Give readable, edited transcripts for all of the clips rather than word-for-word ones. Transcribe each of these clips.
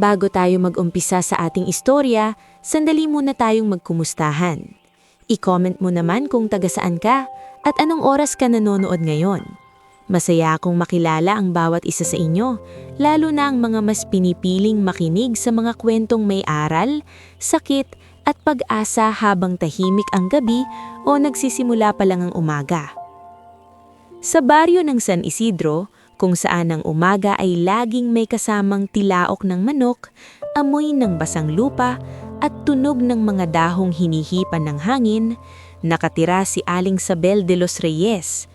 Bago tayo mag-umpisa sa ating istorya, sandali muna tayong magkumustahan. I-comment mo naman kung taga saan ka at anong oras ka nanonood ngayon. Masaya akong makilala ang bawat isa sa inyo, lalo na ang mga mas pinipiling makinig sa mga kwentong may aral, sakit at pag-asa habang tahimik ang gabi o nagsisimula pa lang ang umaga. Sa baryo ng San Isidro, kung saan ang umaga ay laging may kasamang tilaok ng manok, amoy ng basang lupa at tunog ng mga dahong hinihipan ng hangin, nakatira si Aling Sabel de los Reyes.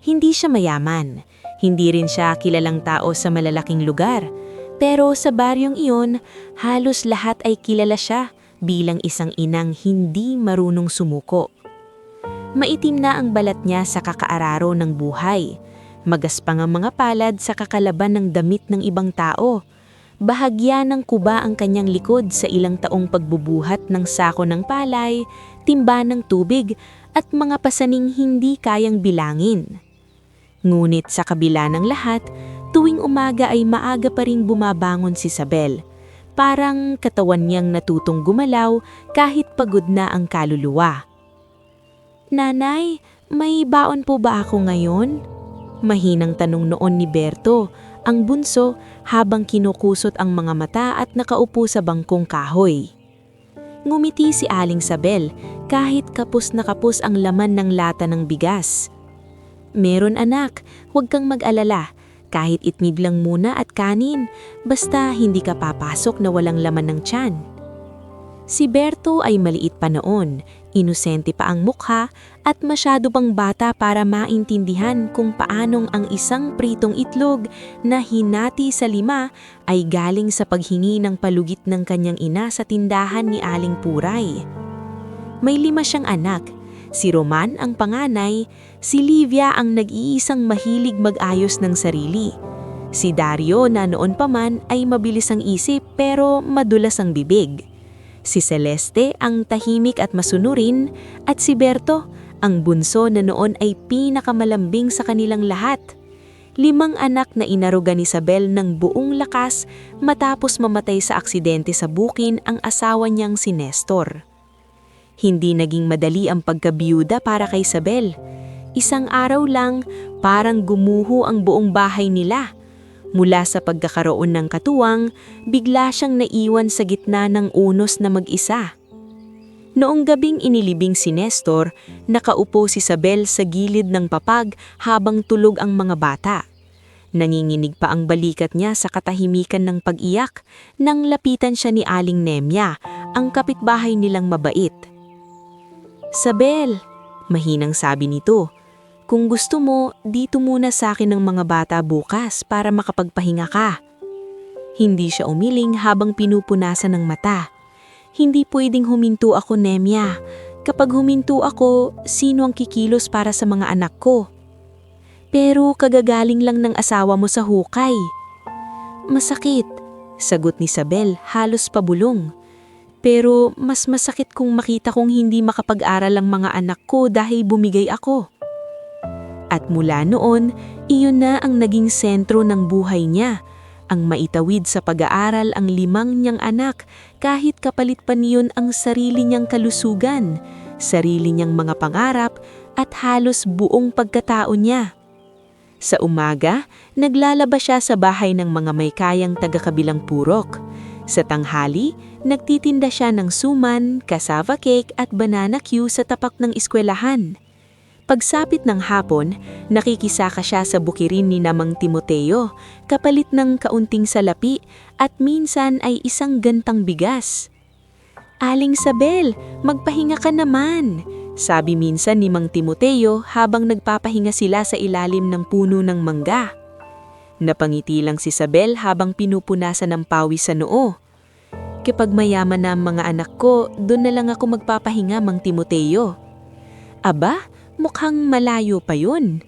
Hindi siya mayaman, hindi rin siya kilalang tao sa malalaking lugar, pero sa baryong iyon, halos lahat ay kilala siya bilang isang inang hindi marunong sumuko. Maitim na ang balat niya sa kakaararo ng buhay. Magaspang ang mga palad sa kakalaban ng damit ng ibang tao. Bahagya ng kuba ang kanyang likod sa ilang taong pagbubuhat ng sako ng palay, timba ng tubig at mga pasaning hindi kayang bilangin. Ngunit sa kabila ng lahat, tuwing umaga ay maaga pa ring bumabangon si Sabel. Parang katawan niyang natutong gumalaw kahit pagod na ang kaluluwa. "Nanay, may baon po ba ako ngayon?" Mahinang tanong noon ni Berto, ang bunso, habang kinukusot ang mga mata at nakaupo sa bangkong kahoy. Ngumiti si Aling Sabel kahit kapos na kapos ang laman ng lata ng bigas. "Meron anak, huwag kang mag-alala. Kahit itmid lang muna at kanin, basta hindi ka papasok na walang laman ng tiyan." Si Berto ay maliit pa noon, inosente pa ang mukha at masyado pang bata para maintindihan kung paanong ang isang pritong itlog na hinati sa 5 ay galing sa paghingi ng palugit ng kanyang ina sa tindahan ni Aling Puray. May 5 siyang anak, si Roman ang panganay, si Livia ang nag-iisang mahilig mag-ayos ng sarili. Si Dario na noon pa man ay mabilis ang isip pero madulas ang bibig. Si Celeste ang tahimik at masunurin at si Berto ang bunso na noon ay pinakamalambing sa kanilang lahat. 5 anak na inaruga ni Sabel ng buong lakas matapos mamatay sa aksidente sa bukin ang asawa niyang si Nestor. Hindi naging madali ang pagkabiyuda para kay Sabel. Isang araw lang, parang gumuho ang buong bahay nila. Mula sa pagkakaroon ng katuwang, bigla siyang naiwan sa gitna ng unos na mag-isa. Noong gabing inilibing si Nestor, nakaupo si Sabel sa gilid ng papag habang tulog ang mga bata. Nanginginig pa ang balikat niya sa katahimikan ng pag-iyak nang lapitan siya ni Aling Nemya, ang kapitbahay nilang mabait. "Sabel," mahinang sabi nito, "kung gusto mo, dito muna sa akin ng mga bata bukas para makapagpahinga ka." Hindi siya umiling habang pinupunasan ng mata. "Hindi pwedeng huminto ako, Nemya. Kapag huminto ako, sino ang kikilos para sa mga anak ko?" "Pero kagagaling lang ng asawa mo sa hukay." "Masakit," sagot ni Sabel halos pabulong. "Pero mas masakit kung makita kong hindi makapag-aral ang mga anak ko dahil bumigay ako." At mula noon, iyon na ang naging sentro ng buhay niya, ang maitawid sa pag-aaral ang 5 niyang anak kahit kapalit pa niyon ang sarili niyang kalusugan, sarili niyang mga pangarap at halos buong pagkatao niya. Sa umaga, naglalaba siya sa bahay ng mga may kayang taga-kabilang purok. Sa tanghali, nagtitinda siya ng suman, cassava cake at banana Q sa tapak ng eskwelahan. Pagsapit ng hapon, nakikisaka siya sa bukirin ni Namang Timoteo, kapalit ng kaunting salapi at minsan ay isang gantang bigas. "Aling Sabel, magpahinga ka naman," sabi minsan ni Mang Timoteo habang nagpapahinga sila sa ilalim ng puno ng mangga. Napangiti lang si Sabel habang pinupunasan ng pawis sa noo. "Kapag mayaman na ang mga anak ko, doon na lang ako magpapahinga, Mang Timoteo." "Aba, mukhang malayo pa yun."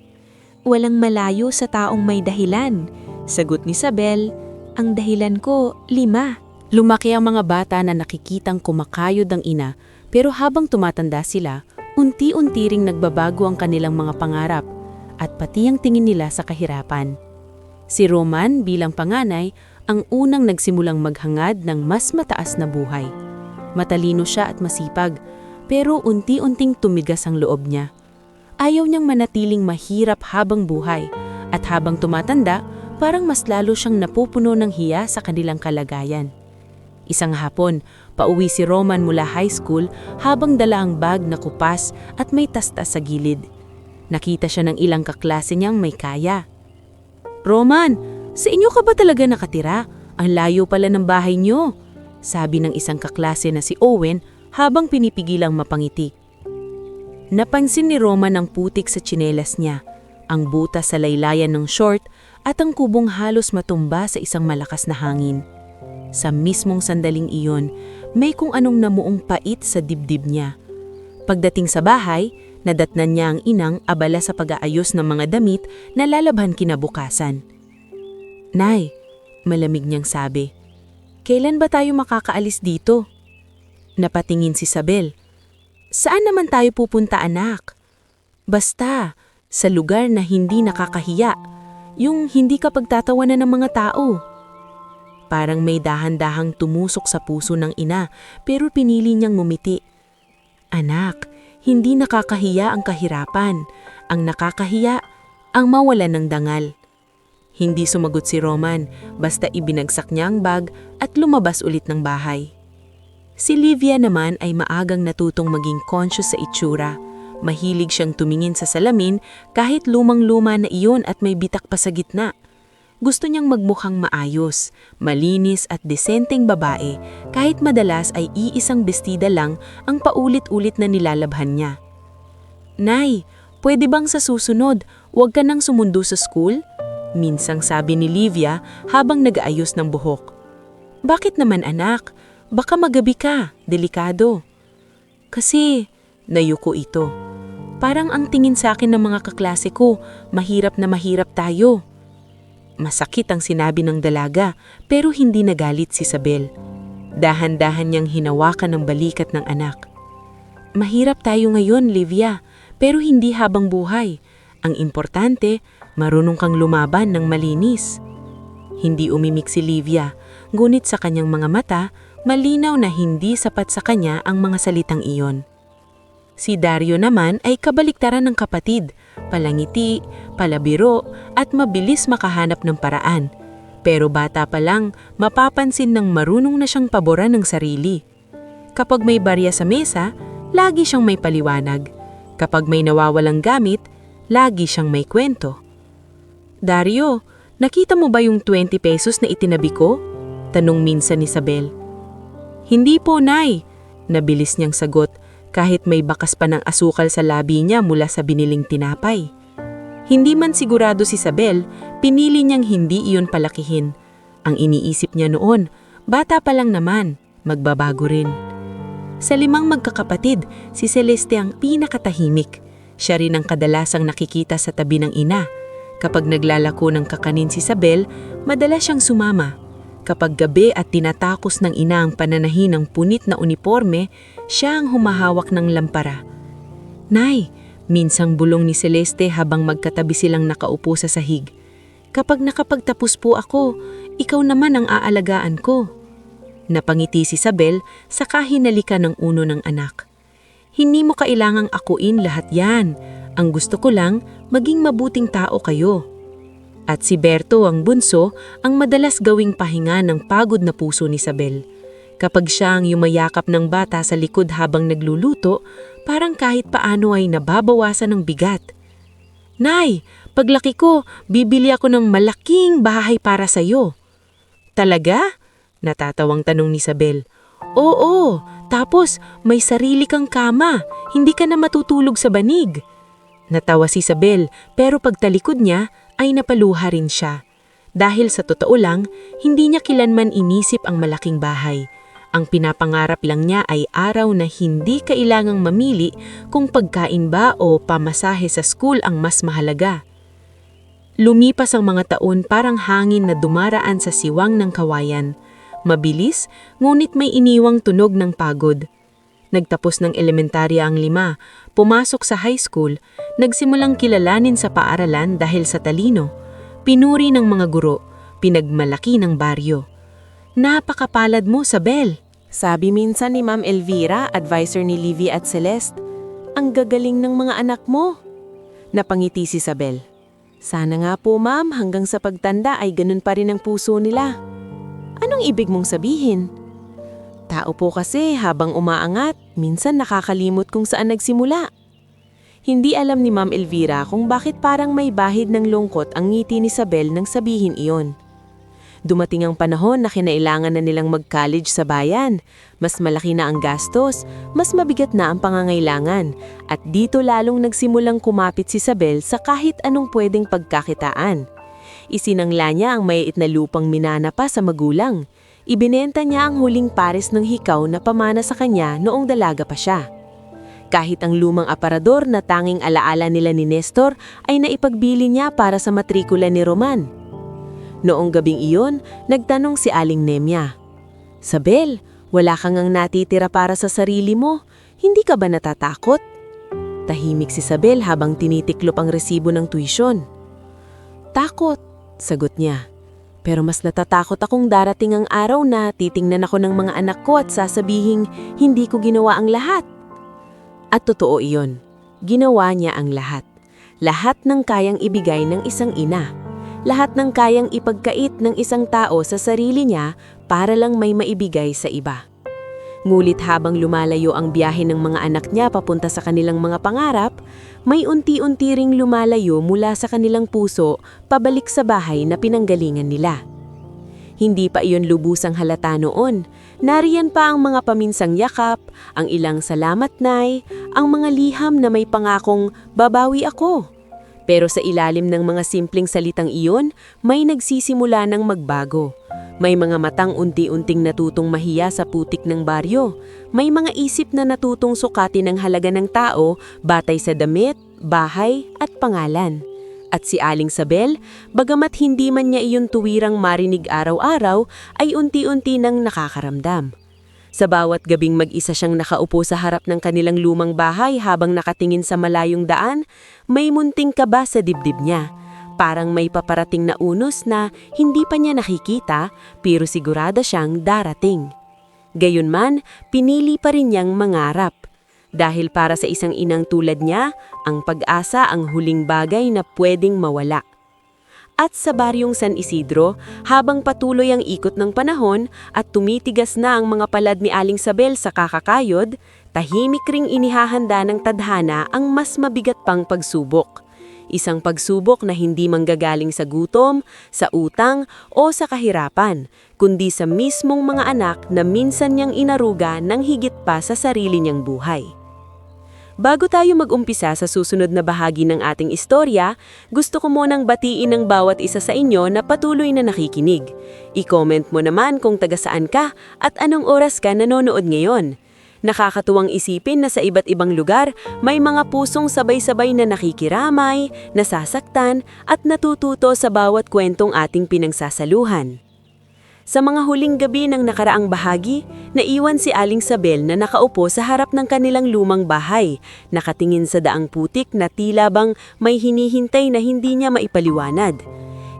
"Walang malayo sa taong may dahilan," sagot ni Sabel. "Ang dahilan ko, 5. Lumaki ang mga bata na nakikitang kumakayod ang ina, pero habang tumatanda sila, unti-unti ring nagbabago ang kanilang mga pangarap at pati ang tingin nila sa kahirapan. Si Roman bilang panganay ang unang nagsimulang maghangad ng mas mataas na buhay. Matalino siya at masipag, pero unti-unting tumigas ang loob niya. Ayaw niyang manatiling mahirap habang buhay, at habang tumatanda, parang mas lalo siyang napupuno ng hiya sa kanilang kalagayan. Isang hapon, pauwi si Roman mula high school habang dala ang bag na kupas at may tastas sa gilid. Nakita siya ng ilang kaklase niyang may kaya. "Roman, sa inyo ka ba talaga nakatira? Ang layo pala ng bahay niyo," sabi ng isang kaklase na si Owen habang pinipigilang mapangiti. Napansin ni Roman ang putik sa tsinelas niya, ang butas sa laylayan ng short at ang kubong halos matumba sa isang malakas na hangin. Sa mismong sandaling iyon, may kung anong namuong pait sa dibdib niya. Pagdating sa bahay, nadatnan niya ang inang abala sa pag-aayos ng mga damit na lalabhan kinabukasan. "Nay," malamig niyang sabi, "kailan ba tayo makakaalis dito?" Napatingin si Isabel. "Saan naman tayo pupunta, anak?" "Basta, sa lugar na hindi nakakahiya, yung hindi ka pagtatawanan ng mga tao." Parang may dahan-dahang tumusok sa puso ng ina, pero pinili niyang ngumiti. "Anak, hindi nakakahiya ang kahirapan. Ang nakakahiya, ang mawalan ng dangal." Hindi sumagot si Roman, basta ibinagsak niya ang bag at lumabas ulit ng bahay. Si Livia naman ay maagang natutong maging conscious sa itsura. Mahilig siyang tumingin sa salamin kahit lumang-luma na iyon at may bitak pa sa gitna. Gusto niyang magmukhang maayos, malinis at desenteng babae kahit madalas ay iisang bestida lang ang paulit-ulit na nilalabhan niya. "Nay, pwede bang sa susunod, huwag ka nang sumundo sa school?" Minsang sabi ni Livia habang nag-aayos ng buhok. "Bakit naman, anak? Baka magabi ka, delikado." "Kasi," nayuko ito, "parang ang tingin sa akin ng mga kaklase ko, mahirap na mahirap tayo." Masakit ang sinabi ng dalaga, pero hindi nagalit si Isabel. Dahan-dahan niyang hinawakan ang balikat ng anak. "Mahirap tayo ngayon, Livia, pero hindi habang buhay. Ang importante, marunong kang lumaban ng malinis." Hindi umimik si Livia, ngunit sa kanyang mga mata, malinaw na hindi sapat sa kanya ang mga salitang iyon. Si Dario naman ay kabaliktaran ng kapatid, palangiti, palabiro at mabilis makahanap ng paraan. Pero bata pa lang, mapapansin ng marunong na siyang paboran ng sarili. Kapag may barya sa mesa, lagi siyang may paliwanag. Kapag may nawawalang gamit, lagi siyang may kwento. "Dario, nakita mo ba yung 20 pesos na itinabi ko?" tanong minsan ni Isabel. "Hindi po, Nay," nabilis niyang sagot, kahit may bakas pa ng asukal sa labi niya mula sa biniling tinapay. Hindi man sigurado si Isabel, pinili niyang hindi iyon palakihin. Ang iniisip niya noon, bata pa lang naman, magbabago rin. Sa 5 magkakapatid, si Celeste ang pinakatahimik. Siya rin ang kadalasang nakikita sa tabi ng ina. Kapag naglalako ng kakanin si Isabel, madalas siyang sumama. Kapag gabi at tinatakos ng ina ang pananahin ng punit na uniforme, siya ang humahawak ng lampara. "Nay," minsang bulong ni Celeste habang magkatabi silang nakaupo sa sahig. "Kapag nakapagtapos po ako, ikaw naman ang aalagaan ko." Napangiti si Isabel sa kahinalikan ng uno ng anak. "Hindi mo kailangang akuin lahat yan. Ang gusto ko lang, maging mabuting tao kayo." At si Berto, ang bunso, ang madalas gawing pahinga ng pagod na puso ni Isabel. Kapag siya ang yumayakap ng bata sa likod habang nagluluto, parang kahit paano ay nababawasan ng bigat. "Nay, paglaki ko, bibili ako ng malaking bahay para sa'yo." "Talaga?" natatawang tanong ni Isabel. "Oo, tapos may sarili kang kama, hindi ka na matutulog sa banig." Natawa si Isabel, pero pagtalikod niya ay napaluha rin siya. Dahil sa totoo lang, hindi niya kilanman inisip ang malaking bahay. Ang pinapangarap lang niya ay araw na hindi kailangang mamili kung pagkain ba o pamasahe sa school ang mas mahalaga. Lumipas ang mga taon parang hangin na dumaraan sa siwang ng kawayan. Mabilis, ngunit may iniwang tunog ng pagod. Nagtapos ng elementarya ang 5, pumasok sa high school, nagsimulang kilalanin sa paaralan dahil sa talino. Pinuri ng mga guro, pinagmalaki ng baryo. Napakapalad mo, Sabel. Sabi minsan ni Ma'am Elvira, advisor ni Livy at Celeste, ang gagaling ng mga anak mo. Napangiti si Sabel. Sana nga po, ma'am, hanggang sa pagtanda ay ganun pa rin ang puso nila. Anong ibig mong sabihin? Tao po kasi habang umaangat, minsan nakakalimot kung saan nagsimula. Hindi alam ni Ma'am Elvira kung bakit parang may bahid ng lungkot ang ngiti ni Sabel nang sabihin iyon. Dumating ang panahon na kinailangan na nilang mag-college sa bayan. Mas malaki na ang gastos, mas mabigat na ang pangangailangan, at dito lalong nagsimulang kumapit si Sabel sa kahit anong pwedeng pagkakitaan. Isinangla niya ang maiit na lupang minana pa sa magulang. Ibinenta niya ang huling pares ng hikaw na pamana sa kanya noong dalaga pa siya. Kahit ang lumang aparador na tanging alaala nila ni Nestor ay naipagbili niya para sa matrikula ni Roman. Noong gabing iyon, nagtanong si Aling Nemya, Sabel, wala kang ang natitira para sa sarili mo. Hindi ka ba natatakot? Tahimik si Sabel habang tinitiklop ang resibo ng tuition. Takot, sagot niya. Pero mas natatakot akong darating ang araw na titingnan ako ng mga anak ko at sasabihing hindi ko ginawa ang lahat. At totoo iyon. Ginawa niya ang lahat. Lahat ng kayang ibigay ng isang ina. Lahat ng kayang ipagkait ng isang tao sa sarili niya para lang may maibigay sa iba. Ngulit habang lumalayo ang biyahe ng mga anak niya papunta sa kanilang mga pangarap, may unti-unti ring lumalayo mula sa kanilang puso pabalik sa bahay na pinanggalingan nila. Hindi pa iyon lubusang halata noon. Nariyan pa ang mga paminsang yakap, ang ilang salamat nay, ang mga liham na may pangakong babawi ako. Pero sa ilalim ng mga simpleng salitang iyon, may nagsisimula ng magbago. May mga matang unti-unting natutong mahiya sa putik ng baryo. May mga isip na natutong sukatin ang halaga ng tao batay sa damit, bahay at pangalan. At si Aling Sabel, bagamat hindi man niya iyon tuwirang marinig araw-araw, ay unti-unti nang nakakaramdam. Sa bawat gabing mag-isa siyang nakaupo sa harap ng kanilang lumang bahay habang nakatingin sa malayong daan, may munting kaba sa dibdib niya. Parang may paparating na unos na hindi pa niya nakikita, pero sigurada siyang darating. Gayunman, pinili pa rin niyang mangarap. Dahil para sa isang inang tulad niya, ang pag-asa ang huling bagay na pwedeng mawala. At sa baryong San Isidro, habang patuloy ang ikot ng panahon at tumitigas na ang mga palad ni Aling Sabel sa kakakayod, tahimik ring inihahanda ng tadhana ang mas mabigat pang pagsubok. Isang pagsubok na hindi manggagaling sa gutom, sa utang o sa kahirapan, kundi sa mismong mga anak na minsan niyang inaruga ng higit pa sa sarili niyang buhay. Bago tayo mag-umpisa sa susunod na bahagi ng ating istorya, gusto ko munang batiin ang bawat isa sa inyo na patuloy na nakikinig. I-comment mo naman kung taga saan ka at anong oras ka nanonood ngayon. Nakakatuwang isipin na sa iba't ibang lugar, may mga pusong sabay-sabay na nakikiramay, nasasaktan at natututo sa bawat kwentong ating pinangsasaluhan. Sa mga huling gabi ng nakaraang bahagi, naiwan si Aling Sabel na nakaupo sa harap ng kanilang lumang bahay, nakatingin sa daang putik na tila bang may hinihintay na hindi niya maipaliwanag.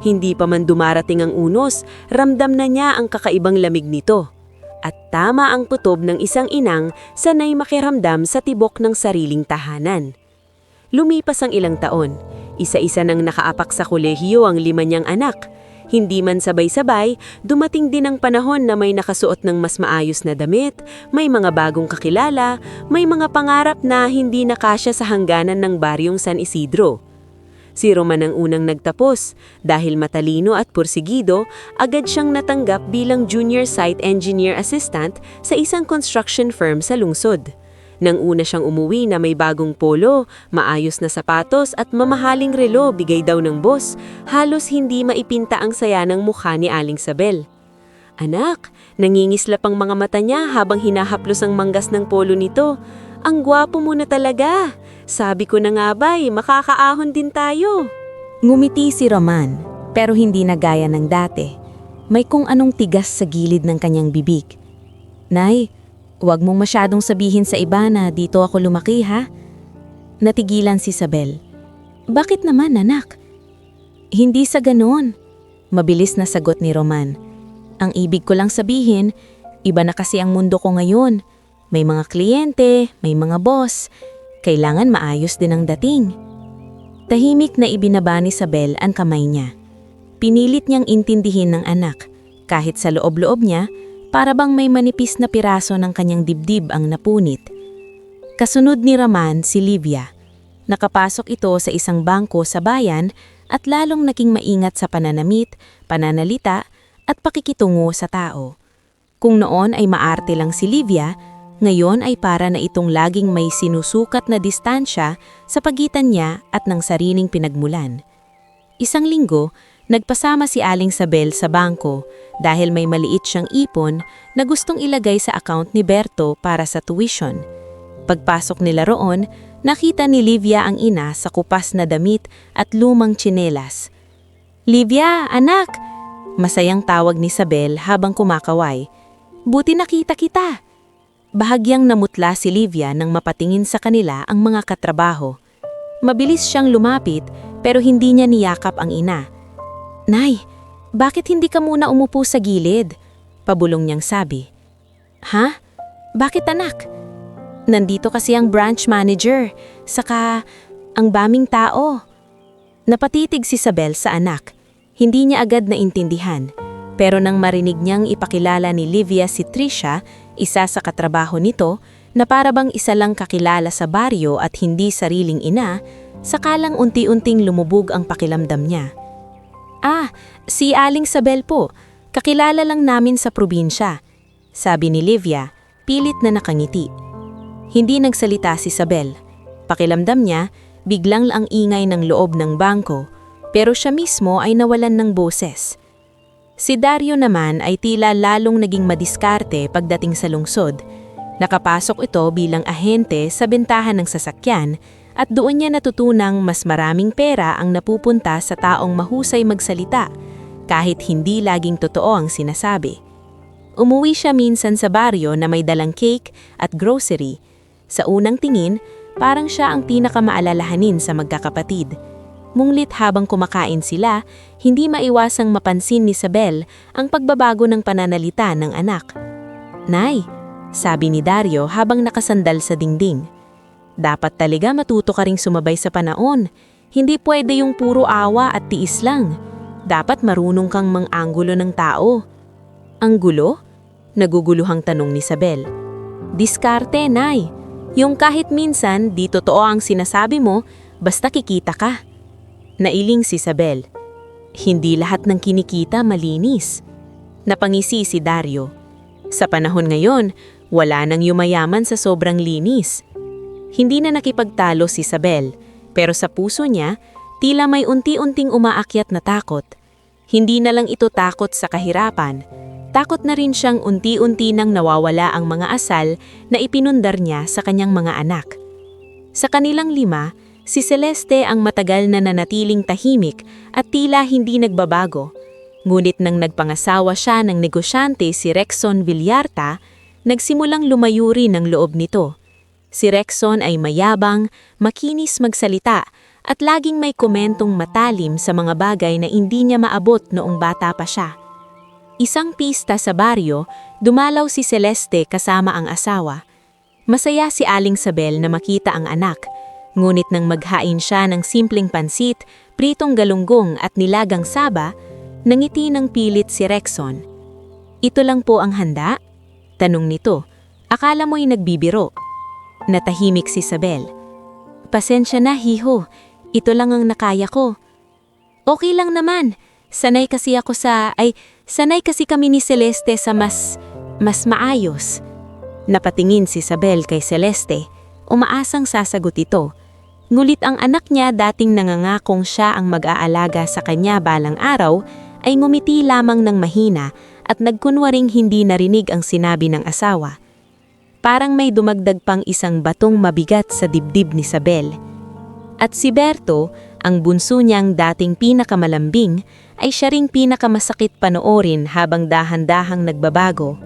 Hindi pa man dumarating ang unos, ramdam na niya ang kakaibang lamig nito. At tama ang putob ng isang inang sanay makiramdam sa tibok ng sariling tahanan. Lumipas ang ilang taon, isa-isa nang nakaapak sa kolehiyo ang 5 niyang anak. Hindi man sabay-sabay, dumating din ang panahon na may nakasuot ng mas maayos na damit, may mga bagong kakilala, may mga pangarap na hindi nakasya sa hangganan ng baryong San Isidro. Si Roman ang unang nagtapos. Dahil matalino at pursigido, agad siyang natanggap bilang junior site engineer assistant sa isang construction firm sa lungsod. Nang una siyang umuwi na may bagong polo, maayos na sapatos at mamahaling relo bigay daw ng boss, halos hindi maipinta ang saya ng mukha ni Aling Sabel. Anak, nangingislap ang mga mata niya habang hinahaplos ang manggas ng polo nito. Ang gwapo mo na talaga. Sabi ko na nga ba'y makakaahon din tayo. Ngumiti si Roman, pero hindi na gaya ng dati. May kung anong tigas sa gilid ng kanyang bibig. Nay, huwag mong masyadong sabihin sa iba na dito ako lumaki, ha? Natigilan si Sabel. Bakit naman, anak? Hindi sa ganoon. Mabilis na sagot ni Roman. Ang ibig ko lang sabihin, iba na kasi ang mundo ko ngayon. May mga kliyente, may mga boss. Kailangan maayos din ang dating. Tahimik na ibinaba ni Isabel ang kamay niya. Pinilit niyang intindihin ng anak, kahit sa loob-loob niya, para bang may manipis na piraso ng kanyang dibdib ang napunit. Kasunod ni Roman si Livia. Nakapasok ito sa isang bangko sa bayan at lalong naging maingat sa pananamit, pananalita at pakikitungo sa tao. Kung noon ay maarte lang si Livia, ngayon ay para na itong laging may sinusukat na distansya sa pagitan niya at ng sariling pinagmulan. Isang linggo, nagpasama si Aling Isabel sa bangko dahil may maliit siyang ipon na gustong ilagay sa account ni Berto para sa tuition. Pagpasok nila roon, nakita ni Livia ang ina sa kupas na damit at lumang tsinelas. "Livia, anak!" Masayang tawag ni Isabel habang kumakaway. "Buti nakita kita!" Bahagyang namutla si Livia nang mapatingin sa kanila ang mga katrabaho. Mabilis siyang lumapit pero hindi niya niyakap ang ina. "Nay, bakit hindi ka muna umupo sa gilid?" Pabulong niyang sabi. "Ha? Bakit anak?" "Nandito kasi ang branch manager, saka ang daming tao." Napatitig si Isabel sa anak. Hindi niya agad naintindihan. Pero nang marinig niyang ipakilala ni Livia si Trisha, isa sa katrabaho nito, na parabang isa lang kakilala sa baryo at hindi sariling ina, sakalang unti-unting lumubog ang pakilamdam niya. "Ah, si Aling Isabel po. Kakilala lang namin sa probinsya," sabi ni Livia, pilit na nakangiti. Hindi nagsalita si Isabel. Pakilamdam niya, biglang ang ingay ng loob ng bangko, pero siya mismo ay nawalan ng boses. Si Dario naman ay tila lalong naging madiskarte pagdating sa lungsod. Nakapasok ito bilang ahente sa bentahan ng sasakyan at doon niya natutunang mas maraming pera ang napupunta sa taong mahusay magsalita, kahit hindi laging totoo ang sinasabi. Umuwi siya minsan sa baryo na may dalang cake at grocery. Sa unang tingin, parang siya ang pinakamaalalahanin sa magkakapatid. Munglit habang kumakain sila, hindi maiwasang mapansin ni Isabel ang pagbabago ng pananalita ng anak. "Nay," sabi ni Dario habang nakasandal sa dingding. "Dapat talaga matuto ka ring sumabay sa panahon. Hindi pwede yung puro awa at tiis lang. Dapat marunong kang mang-anggulo ng tao." "Anggulo?" Naguguluhang tanong ni Isabel. "Diskarte, Nay. Yung kahit minsan di totoo ang sinasabi mo, basta kikita ka." Nailing si Isabel. Hindi lahat ng kinikita malinis. Napangisi si Dario. Sa panahon ngayon, wala nang yumayaman sa sobrang linis. Hindi na nakipagtalo si Isabel, pero sa puso niya, tila may unti-unting umaakyat na takot. Hindi na lang ito takot sa kahirapan. Takot na rin siyang unti-unti nang nawawala ang mga asal na ipinundar niya sa kanyang mga anak. Sa kanilang 5, si Celeste ang matagal na nanatiling tahimik at tila hindi nagbabago. Ngunit nang nagpangasawa siya ng negosyante si Rexon Villarta, nagsimulang lumayo rin ang loob nito. Si Rexon ay mayabang, makinis magsalita at laging may komentong matalim sa mga bagay na hindi niya maabot noong bata pa siya. Isang pista sa baryo, dumalaw si Celeste kasama ang asawa. Masaya si Aling Isabel na makita ang anak. Ngunit nang maghain siya ng simpleng pansit, pritong galunggong at nilagang saba, nangiti ng pilit si Rexon. "Ito lang po ang handa?" tanong nito. "Akala mo'y nagbibiro." Natahimik si Isabel. "Pasensya na, hiho. Ito lang ang nakaya ko." "Okay lang naman. Sanay kasi kami ni Celeste sa mas maayos." Napatingin si Isabel kay Celeste. Umaasang sasagot ito. Ngulit ang anak niya dating nangangakong siya ang mag-aalaga sa kanya balang araw ay ngumiti lamang ng mahina at nagkunwaring hindi narinig ang sinabi ng asawa. Parang may dumagdag pang isang batong mabigat sa dibdib ni Isabel. At si Berto, ang bunso niyang dating pinakamalambing, ay siya ring pinakamasakit panoorin habang dahan-dahang nagbabago.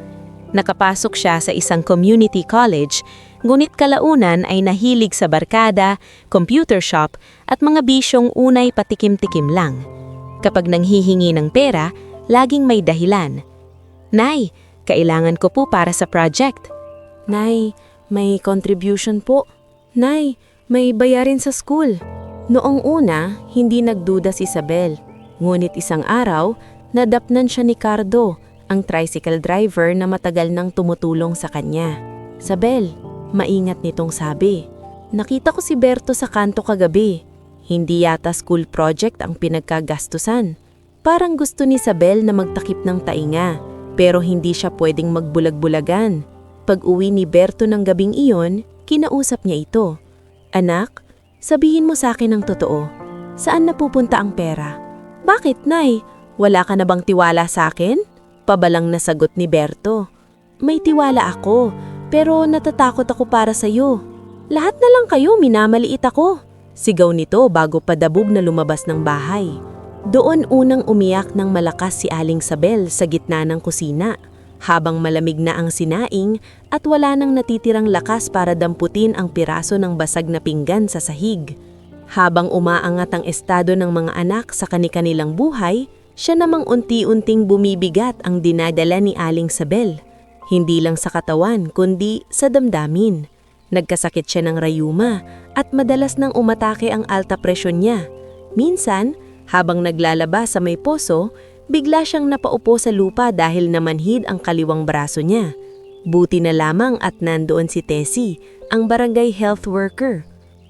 Nakapasok siya sa isang community college, ngunit kalaunan ay nahilig sa barkada, computer shop at mga bisyong unay patikim-tikim lang. Kapag nanghihingi ng pera, laging may dahilan. Nay, kailangan ko po para sa project. Nay, may contribution po. Nay, may bayarin sa school. Noong una, hindi nagduda si Isabel. Ngunit isang araw, nadapnan siya ni Cardo, ang tricycle driver na matagal nang tumutulong sa kanya. Isabel, maingat nitong sabi. Nakita ko si Berto sa kanto kagabi. Hindi yata school project ang pinagkagastusan. Parang gusto ni Isabel na magtakip ng tainga, pero hindi siya pwedeng magbulag-bulagan. Pag-uwi ni Berto ng gabing iyon, kinausap niya ito. Anak, sabihin mo sa akin ang totoo. Saan napupunta ang pera? Bakit, Nay? Wala ka na bang tiwala sa akin? Pabalang nasagot ni Berto. May tiwala ako, pero natatakot ako para sa'yo. Lahat na lang kayo, minamaliit ako. Sigaw nito bago padabog na lumabas ng bahay. Doon unang umiyak ng malakas si Aling Sabel sa gitna ng kusina, habang malamig na ang sinaing at wala nang natitirang lakas para damputin ang piraso ng basag na pinggan sa sahig. Habang umaangat ang estado ng mga anak sa kani-kanilang buhay, siya namang unti-unting bumibigat ang dinadala ni Aling Sabel. Hindi lang sa katawan kundi sa damdamin. Nagkasakit siya ng rayuma at madalas nang umatake ang alta presyon niya. Minsan, habang naglalaba sa may poso, bigla siyang napaupo sa lupa dahil namanhid ang kaliwang braso niya. Buti na lamang at nandoon si Tessie, ang barangay health worker.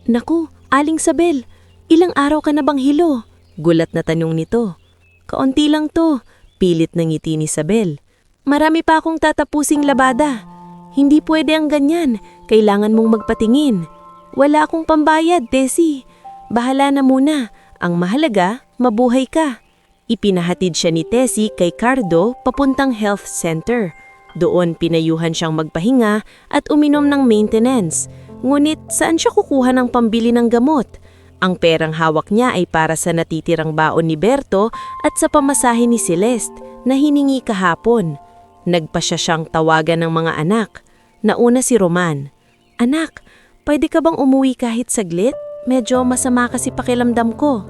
Naku, Aling Sabel, ilang araw ka na bang hilo? Gulat na tanong nito. Kaunti lang to, pilit ng ngiti ni Sabel. Marami pa akong tatapusing labada. Hindi pwede ang ganyan, kailangan mong magpatingin. Wala akong pambayad, Tessie. Bahala na muna, ang mahalaga, mabuhay ka. Ipinahatid siya ni Tessie kay Cardo papuntang health center. Doon pinayuhan siyang magpahinga at uminom ng maintenance. Ngunit saan siya kukuha ng pambili ng gamot? Ang perang hawak niya ay para sa natitirang baon ni Berto at sa pamasahe ni Celeste na hiningi kahapon. Nagpa siya siyang tawagan ng mga anak. Nauna si Roman. Anak, pwede ka bang umuwi kahit saglit? Medyo masama kasi pakiramdam ko.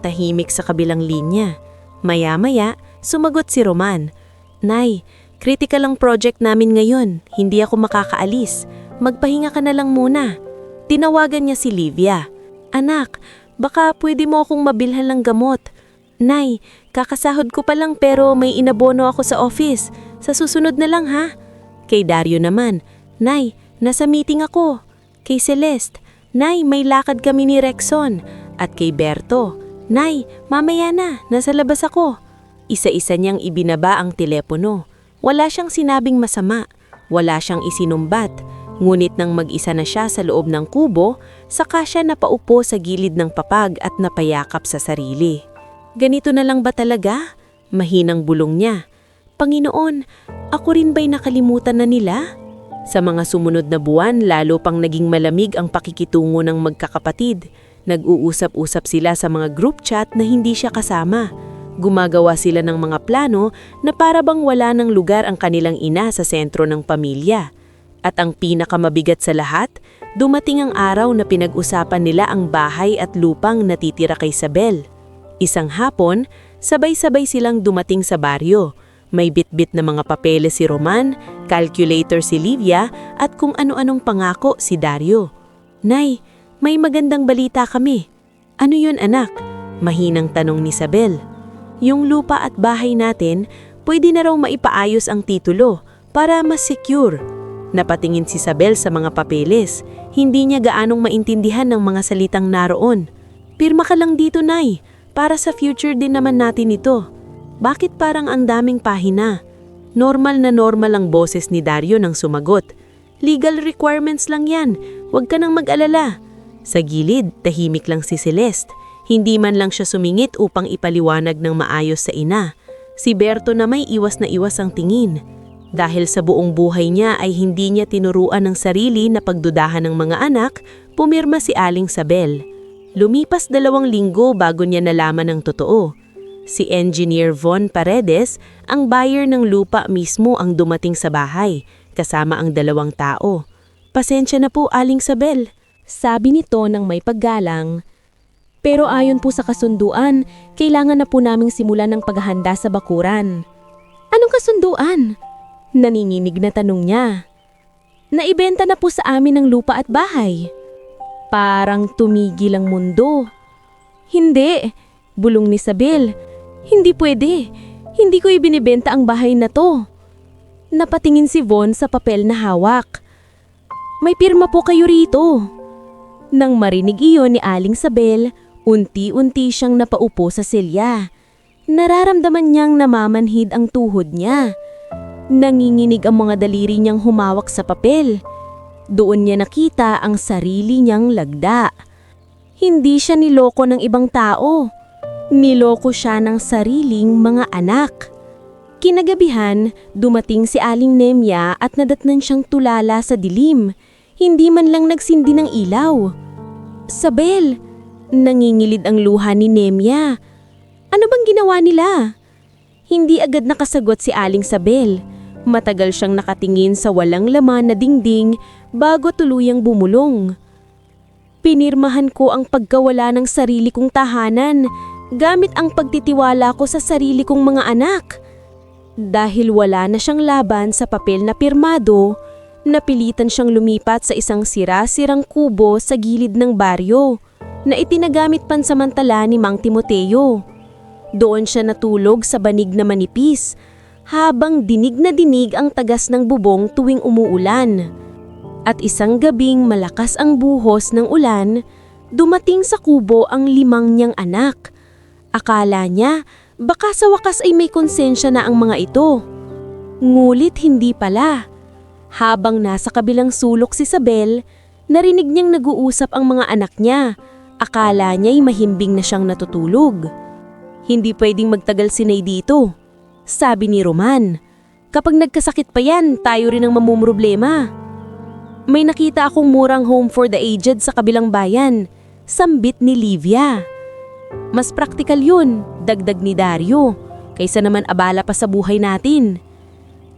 Tahimik sa kabilang linya. Maya-maya, sumagot si Roman. Nay, critical ang project namin ngayon. Hindi ako makakaalis. Magpahinga ka na lang muna. Tinawagan niya si Livia. Anak, baka pwede mo akong mabilhan ng gamot. Nay, kakasahod ko pa lang pero may inabono ako sa office. Sa susunod na lang ha. Kay Dario naman, Nay, nasa meeting ako. Kay Celeste, Nay, may lakad kami ni Rexon. At kay Berto, Nay, mamaya na, nasa labas ako. Isa-isa niyang ibinaba ang telepono. Wala siyang sinabing masama. Wala siyang isinumbat. Ngunit nang mag-isa na siya sa loob ng kubo, saka siya napaupo sa gilid ng papag at napayakap sa sarili. Ganito na lang ba talaga? Mahinang bulong niya. Panginoon, ako rin ba'y nakalimutan na nila? Sa mga sumunod na buwan, lalo pang naging malamig ang pakikitungo ng magkakapatid. Nag-uusap-usap sila sa mga group chat na hindi siya kasama. Gumagawa sila ng mga plano na para bang wala ng lugar ang kanilang ina sa sentro ng pamilya. At ang pinakamabigat sa lahat, dumating ang araw na pinag-usapan nila ang bahay at lupang natitira kay Isabel. Isang hapon, sabay-sabay silang dumating sa baryo. May bitbit na mga papeles si Roman, calculator si Livia at kung ano-anong pangako si Dario. Nay, may magandang balita kami. Ano yun anak? Mahinang tanong ni Isabel. Yung lupa at bahay natin, pwede na raw maipaayos ang titulo para mas secure. Napatingin si Isabel sa mga papeles. Hindi niya gaanong maintindihan ng mga salitang naroon. Pirma ka lang dito, Nay. Para sa future din naman natin ito. Bakit parang ang daming pahina? Normal ang boses ni Dario nang sumagot. Legal requirements lang yan. Huwag ka nang mag-alala. Sa gilid, tahimik lang si Celeste. Hindi man lang siya sumingit upang ipaliwanag ng maayos sa ina. Si Berto na may iwas na iwas ang tingin. Dahil sa buong buhay niya ay hindi niya tinuruan ng sarili na pagdudahan ng mga anak, pumirma si Aling Sabel. Lumipas 2 linggo bago niya nalaman ang totoo. Si Engineer Von Paredes, ang buyer ng lupa mismo ang dumating sa bahay, kasama ang 2 tao. Pasensya na po, Aling Sabel. Sabi nito ng may paggalang, Pero ayon po sa kasunduan, kailangan na po naming simulan ng paghahanda sa bakuran. Anong kasunduan? Nanginginig na tanong niya. Naibenta na po sa amin ang lupa at bahay. Parang tumigil ang mundo. Hindi, bulong ni Isabel. Hindi pwede. Hindi ko ibinibenta ang bahay na to. Napatingin si Von sa papel na hawak. May pirma po kayo rito. Nang marinig iyon ni Aling Isabel, unti-unti siyang napaupo sa silya. Nararamdaman niyang namamanhid ang tuhod niya. Nanginginig ang mga daliri niyang humawak sa papel. Doon niya nakita ang sarili niyang lagda. Hindi siya niloko ng ibang tao. Niloko siya ng sariling mga anak. Kinagabihan, dumating si Aling Nemya at nadatnan siyang tulala sa dilim. Hindi man lang nagsindi ng ilaw. Sabel, nangingilid ang luha ni Nemya. Ano bang ginawa nila? Hindi agad nakasagot si Aling Sabel. Matagal siyang nakatingin sa walang laman na dingding bago tuluyang bumulong. Pinirmahan ko ang pagkawala ng sarili kong tahanan gamit ang pagtitiwala ko sa sarili kong mga anak. Dahil wala na siyang laban sa papel na pirmado, napilitan siyang lumipat sa isang sira-sirang kubo sa gilid ng baryo na itinagamit pansamantala ni Mang Timoteo. Doon siya natulog sa banig na manipis habang dinig na dinig ang tagas ng bubong tuwing umuulan. At isang gabing malakas ang buhos ng ulan, dumating sa kubo ang 5 niyang anak. Akala niya baka sa wakas ay may konsensya na ang mga ito. Ngulit hindi pala. Habang nasa kabilang sulok si Isabel, narinig niyang nag-uusap ang mga anak niya. Akala niya'y mahimbing na siyang natutulog. Hindi pwedeng magtagal si Nay dito, sabi ni Roman. Kapag nagkasakit pa yan, tayo rin ang mamumroblema. May nakita akong murang home for the aged sa kabilang bayan, sambit ni Livia. Mas praktikal yun, dagdag ni Dario, kaysa naman abala pa sa buhay natin.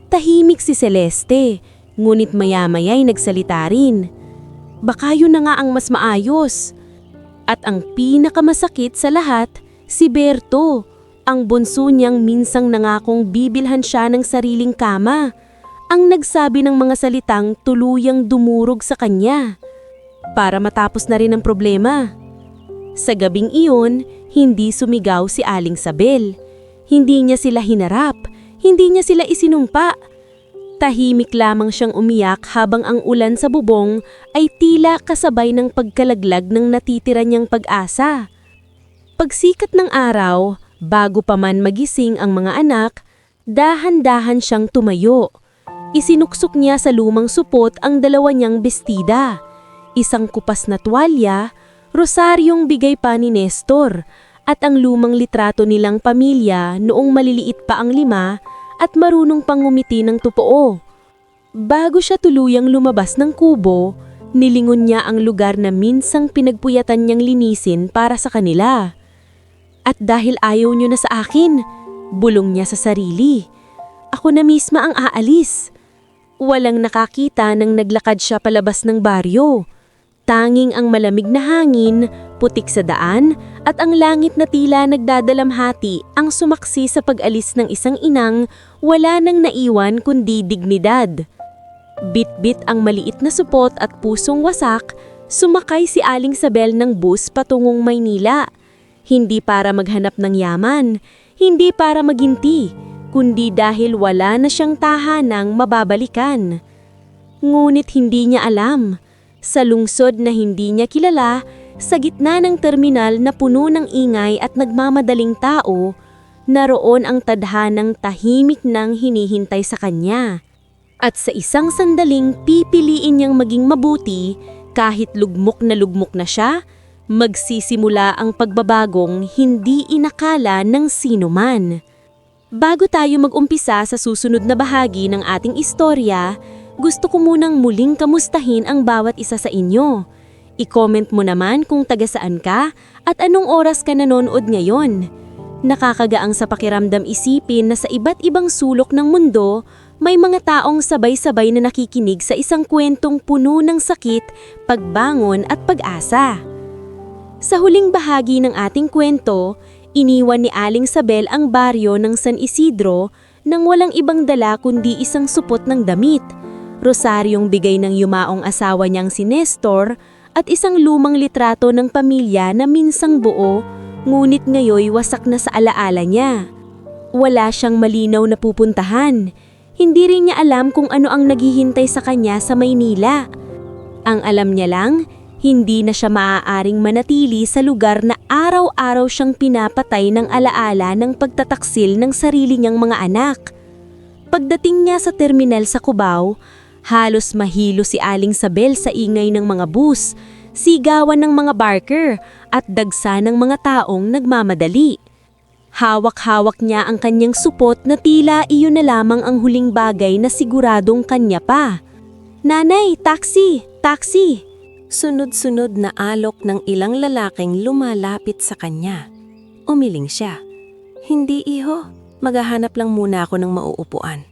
Tahimik si Celeste, ngunit maya-maya'y nagsalita rin. Baka yun na nga ang mas maayos. At ang pinakamasakit sa lahat, si Berto, ang bunso niyang minsang nangakong bibilhan siya ng sariling kama, ang nagsabi ng mga salitang tuluyang dumurog sa kanya. Para matapos na rin ang problema. Sa gabing iyon, hindi sumigaw si Aling Isabel. Hindi niya sila hinarap, hindi niya sila isinumpa. Tahimik lamang siyang umiyak habang ang ulan sa bubong ay tila kasabay ng pagkalaglag ng natitira niyang pag-asa. Pagsikat ng araw, bago pa man magising ang mga anak, dahan-dahan siyang tumayo. Isinuksok niya sa lumang supot ang 2 niyang bestida, isang kupas na tuwalya, rosaryong bigay pa ni Nestor, at ang lumang litrato nilang pamilya noong maliliit pa ang 5 at marunong pang ngumiti ng totoo. Bago siya tuluyang lumabas ng kubo, nilingon niya ang lugar na minsang pinagpuyatan niyang linisin para sa kanila. At dahil ayaw niyo na sa akin, bulong niya sa sarili. Ako na misma ang aalis. Walang nakakita nang naglakad siya palabas ng baryo. Tanging ang malamig na hangin, putik sa daan, at ang langit na tila nagdadalamhati ang sumaksi sa pag-alis ng isang inang wala nang naiwan kundi dignidad. Bit-bit ang maliit na supot at pusong wasak, sumakay si Aling Isabel ng bus patungong Maynila. Hindi para maghanap ng yaman, hindi para maginti, kundi dahil wala na siyang tahanang mababalikan. Ngunit hindi niya alam, sa lungsod na hindi niya kilala, sa gitna ng terminal na puno ng ingay at nagmamadaling tao, naroon ang tadhanang tahimik nang hinihintay sa kanya. At sa isang sandaling pipiliin niyang maging mabuti, kahit lugmok na siya, magsisimula ang pagbabagong hindi inakala ng sino man. Bago tayo mag-umpisa sa susunod na bahagi ng ating istorya, gusto ko munang muling kamustahin ang bawat isa sa inyo. I-comment mo naman kung taga saan ka at anong oras ka nanonood ngayon. Nakakagaang sa pakiramdam isipin na sa iba't ibang sulok ng mundo, may mga taong sabay-sabay na nakikinig sa isang kwentong puno ng sakit, pagbangon at pag-asa. Sa huling bahagi ng ating kwento, iniwan ni Aling Sabel ang baryo ng San Isidro nang walang ibang dala kundi isang supot ng damit, rosaryong bigay ng yumaong asawa niyang si Nestor at isang lumang litrato ng pamilya na minsang buo, ngunit ngayoy wasak na sa alaala niya. Wala siyang malinaw na pupuntahan. Hindi rin niya alam kung ano ang naghihintay sa kanya sa Maynila. Ang alam niya lang, hindi na siya maaaring manatili sa lugar na araw-araw siyang pinapatay ng alaala ng pagtataksil ng sarili niyang mga anak. Pagdating niya sa terminal sa Cubao, halos mahilo si Aling Sabel sa ingay ng mga bus, sigawan ng mga barker at dagsa ng mga taong nagmamadali. Hawak-hawak niya ang kanyang supot na tila iyon na lamang ang huling bagay na siguradong kanya pa. "Nanay, taxi! Taxi!" Sunod-sunod na alok ng ilang lalaking lumalapit sa kanya. Umiling siya. "Hindi, iho. Maghahanap lang muna ako ng mauupuan."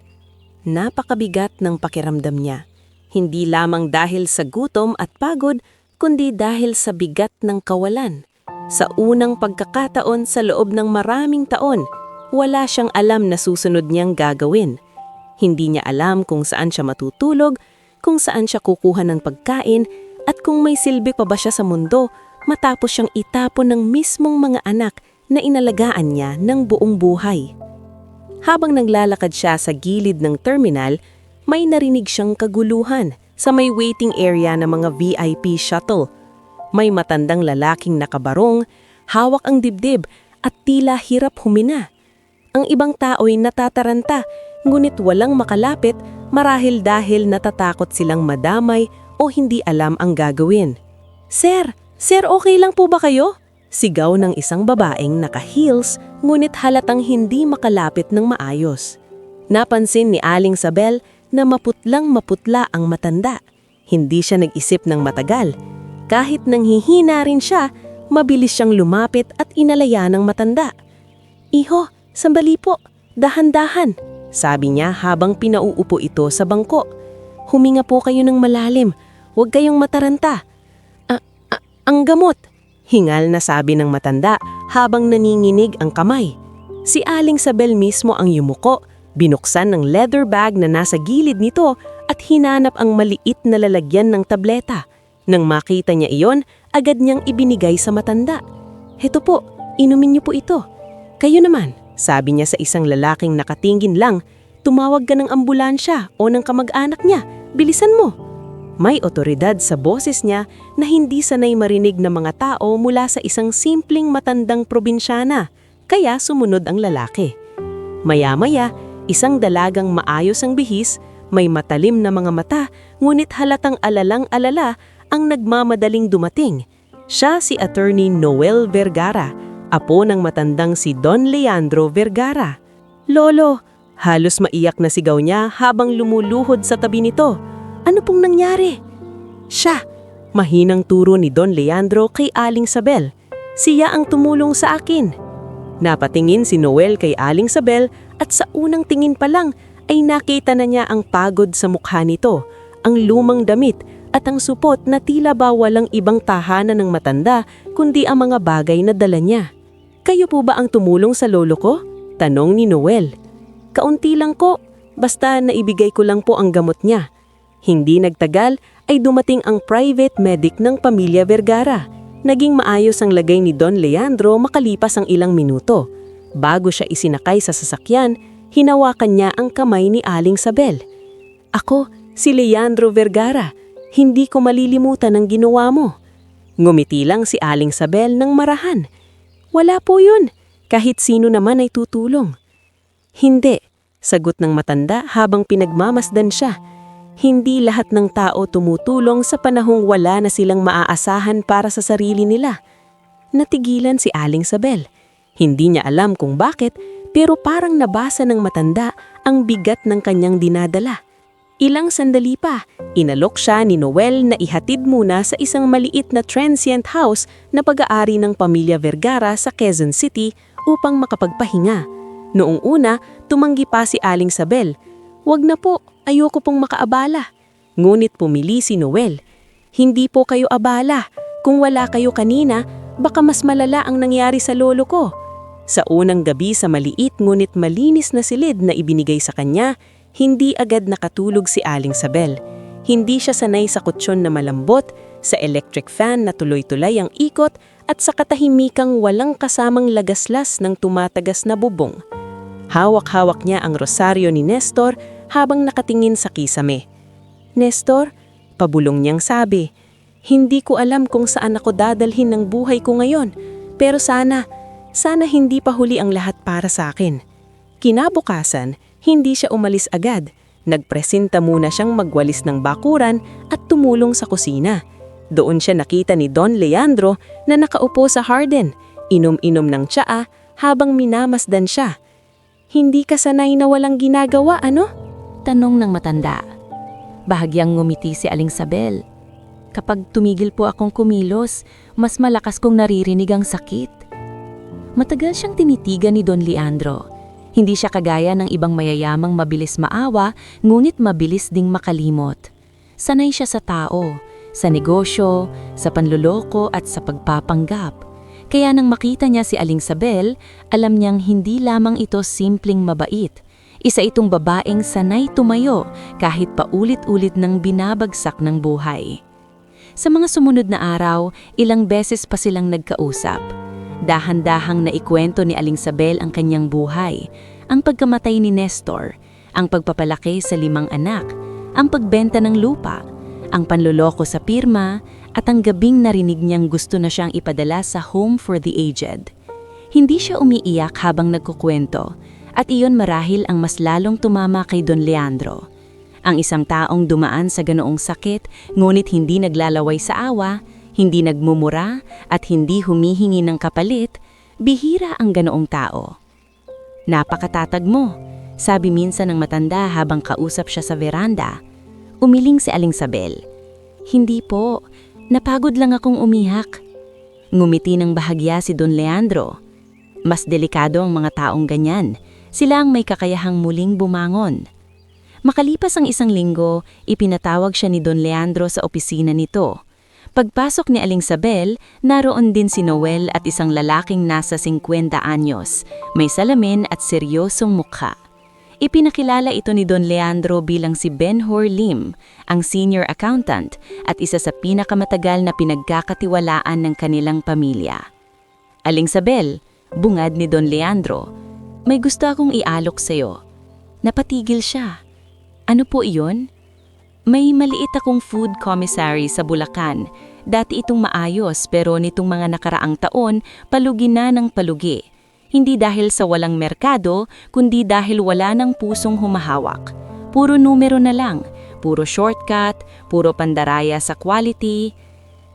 Napakabigat ng pakiramdam niya. Hindi lamang dahil sa gutom at pagod, kundi dahil sa bigat ng kawalan. Sa unang pagkakataon sa loob ng maraming taon, wala siyang alam na susunod niyang gagawin. Hindi niya alam kung saan siya matutulog, kung saan siya kukuha ng pagkain, at kung may silbi pa ba siya sa mundo matapos siyang itapon ng mismong mga anak na inalagaan niya ng buong buhay. Habang naglalakad siya sa gilid ng terminal, may narinig siyang kaguluhan sa may waiting area ng mga VIP shuttle. May matandang lalaking nakabarong, hawak ang dibdib at tila hirap humina. Ang ibang tao'y natataranta, ngunit walang makalapit marahil dahil natatakot silang madamay o hindi alam ang gagawin. "Sir! Sir, okay lang po ba kayo?" Sigaw ng isang babaeng naka-heels, ngunit halatang hindi makalapit ng maayos. Napansin ni Aling Sabel na maputlang-maputla ang matanda. Hindi siya nag-isip ng matagal. Kahit nanghihina rin siya, mabilis siyang lumapit at inalaya ng matanda. "Iho, sandali po, dahan-dahan," sabi niya habang pinauupo ito sa bangko. "Huminga po kayo ng malalim. Huwag kayong mataranta." Ang gamot," hingal na sabi ng matanda habang naninginig ang kamay. Si Aling Sabel mismo ang yumuko, binuksan ng leather bag na nasa gilid nito at hinanap ang maliit na lalagyan ng tableta. Nang makita niya iyon, agad niyang ibinigay sa matanda. "Heto po, inumin niyo po ito." "Kayo naman," sabi niya sa isang lalaking nakatingin lang, "tumawag ka ng ambulansya o ng kamag-anak niya. Bilisan mo." May otoridad sa boses niya na hindi sanay marinig ng mga tao mula sa isang simpleng matandang probinsyana, kaya sumunod ang lalaki. Maya-maya, isang dalagang maayos ang bihis, may matalim na mga mata, ngunit halatang alalang-alala ang nagmamadaling dumating. Siya si Attorney Noel Vergara, apo ng matandang si Don Leandro Vergara. "Lolo," halos maiyak na sigaw niya habang lumuluhod sa tabi nito. "Ano pong nangyari?" "Siya," mahinang turo ni Don Leandro kay Aling Sabel. "Siya ang tumulong sa akin." Napatingin si Noel kay Aling Sabel at sa unang tingin pa lang ay nakita na niya ang pagod sa mukha nito, ang lumang damit at ang supot na tila ba walang ibang tahanan ng matanda kundi ang mga bagay na dala niya. "Kayo po ba ang tumulong sa lolo ko?" tanong ni Noel. "Kaunti lang ko, basta naibigay ko lang po ang gamot niya." Hindi nagtagal ay dumating ang private medic ng pamilya Vergara. Naging maayos ang lagay ni Don Leandro makalipas ang ilang minuto. Bago siya isinakay sa sasakyan, hinawakan niya ang kamay ni Aling Sabel. "Ako, si Leandro Vergara. Hindi ko malilimutan ang ginawa mo." Ngumiti lang si Aling Sabel ng marahan. "Wala po yun. Kahit sino naman ay tutulong." "Hindi," sagot ng matanda habang pinagmamasdan siya. Hindi lahat ng tao tumutulong sa panahong wala na silang maaasahan para sa sarili nila. Natigilan si Aling Sabel. Hindi niya alam kung bakit, pero parang nabasa ng matanda ang bigat ng kanyang dinadala. Ilang sandali pa, inalok siya ni Noel na ihatid muna sa isang maliit na transient house na pag-aari ng pamilya Vergara sa Quezon City upang makapagpahinga. Noong una, tumanggi pa si Aling Sabel. "Wag na po, ayoko pong makaabala." Ngunit pumili si Noel. "Hindi po kayo abala. Kung wala kayo kanina, Baka mas malala ang nangyari sa lolo ko. Sa unang gabi sa maliit ngunit malinis na silid na ibinigay sa kanya, hindi agad nakatulog si Aling Sabel. Hindi siya sanay sa kutsyon na malambot, sa electric fan na tuloy-tulay ang ikot at sa katahimikang walang kasamang lagaslas ng tumatagas na bubong. Hawak-hawak niya ang rosaryo ni Nestor habang nakatingin sa kisame. "Nestor," pabulong niyang sabi, "hindi ko alam kung saan ako dadalhin ng buhay ko ngayon, pero sana hindi pa huli ang lahat para sa akin." Kinabukasan, hindi siya umalis agad. Nagpresenta muna siyang magwalis ng bakuran at tumulong sa kusina. Doon siya nakita ni Don Leandro na nakaupo sa harden, inom-inom ng tsaa habang minamasdan siya. "Hindi ka sanay na walang ginagawa, ano?" Tanong ng matanda. Bahagyang ngumiti si Aling Sabel. "Kapag tumigil po akong kumilos, mas malakas kong naririnig ang sakit." Matagal siyang tinitigan ni Don Leandro. Hindi siya kagaya ng ibang mayayamang mabilis maawa, ngunit mabilis ding makalimot. Sanay siya sa tao, sa negosyo, sa panluloko at sa pagpapanggap. Kaya nang makita niya si Aling Sabel, alam niyang hindi lamang ito simpleng mabait. Isa itong babaeng sanay tumayo kahit paulit-ulit nang binabagsak ng buhay. Sa mga sumunod na araw, ilang beses pa silang nagkausap. Dahan-dahang naikwento ni Aling Sabel ang kanyang buhay, ang pagkamatay ni Nestor, ang pagpapalaki sa 5 anak, ang pagbenta ng lupa, ang panloloko sa pirma, at ang gabing narinig niyang gusto na siyang ipadala sa Home for the Aged. Hindi siya umiiyak habang nagkukwento, at iyon marahil ang mas lalong tumama kay Don Leandro. Ang isang taong dumaan sa ganoong sakit, ngunit hindi naglalaway sa awa, hindi nagmumura, at hindi humihingi ng kapalit, bihira ang ganoong tao. "Napakatatag mo," sabi minsan ng matanda habang kausap siya sa veranda. Umiling si Aling Sabel. "Hindi po, napagod lang akong umiyak." Ngumiti ng bahagya si Don Leandro. Mas delikado ang mga taong ganyan. Sila ang may kakayahang muling bumangon. Makalipas ang 1 linggo, ipinatawag siya ni Don Leandro sa opisina nito. Pagpasok ni Aling Sabel, naroon din si Noel at isang lalaking nasa 50 anyos, may salamin at seryosong mukha. Ipinakilala ito ni Don Leandro bilang si Ben-Hur Lim, ang senior accountant at isa sa pinakamatagal na pinagkakatiwalaan ng kanilang pamilya. "Aling Sabel," bungad ni Don Leandro, "may gusto akong ialok sa'yo." Napatigil siya. "Ano po iyon?" "May maliit akong food commissary sa Bulacan. Dati itong maayos pero nitong mga nakaraang taon, palugi na ng palugi. Hindi dahil sa walang merkado, kundi dahil wala ng pusong humahawak. Puro numero na lang, puro shortcut, puro pandaraya sa quality."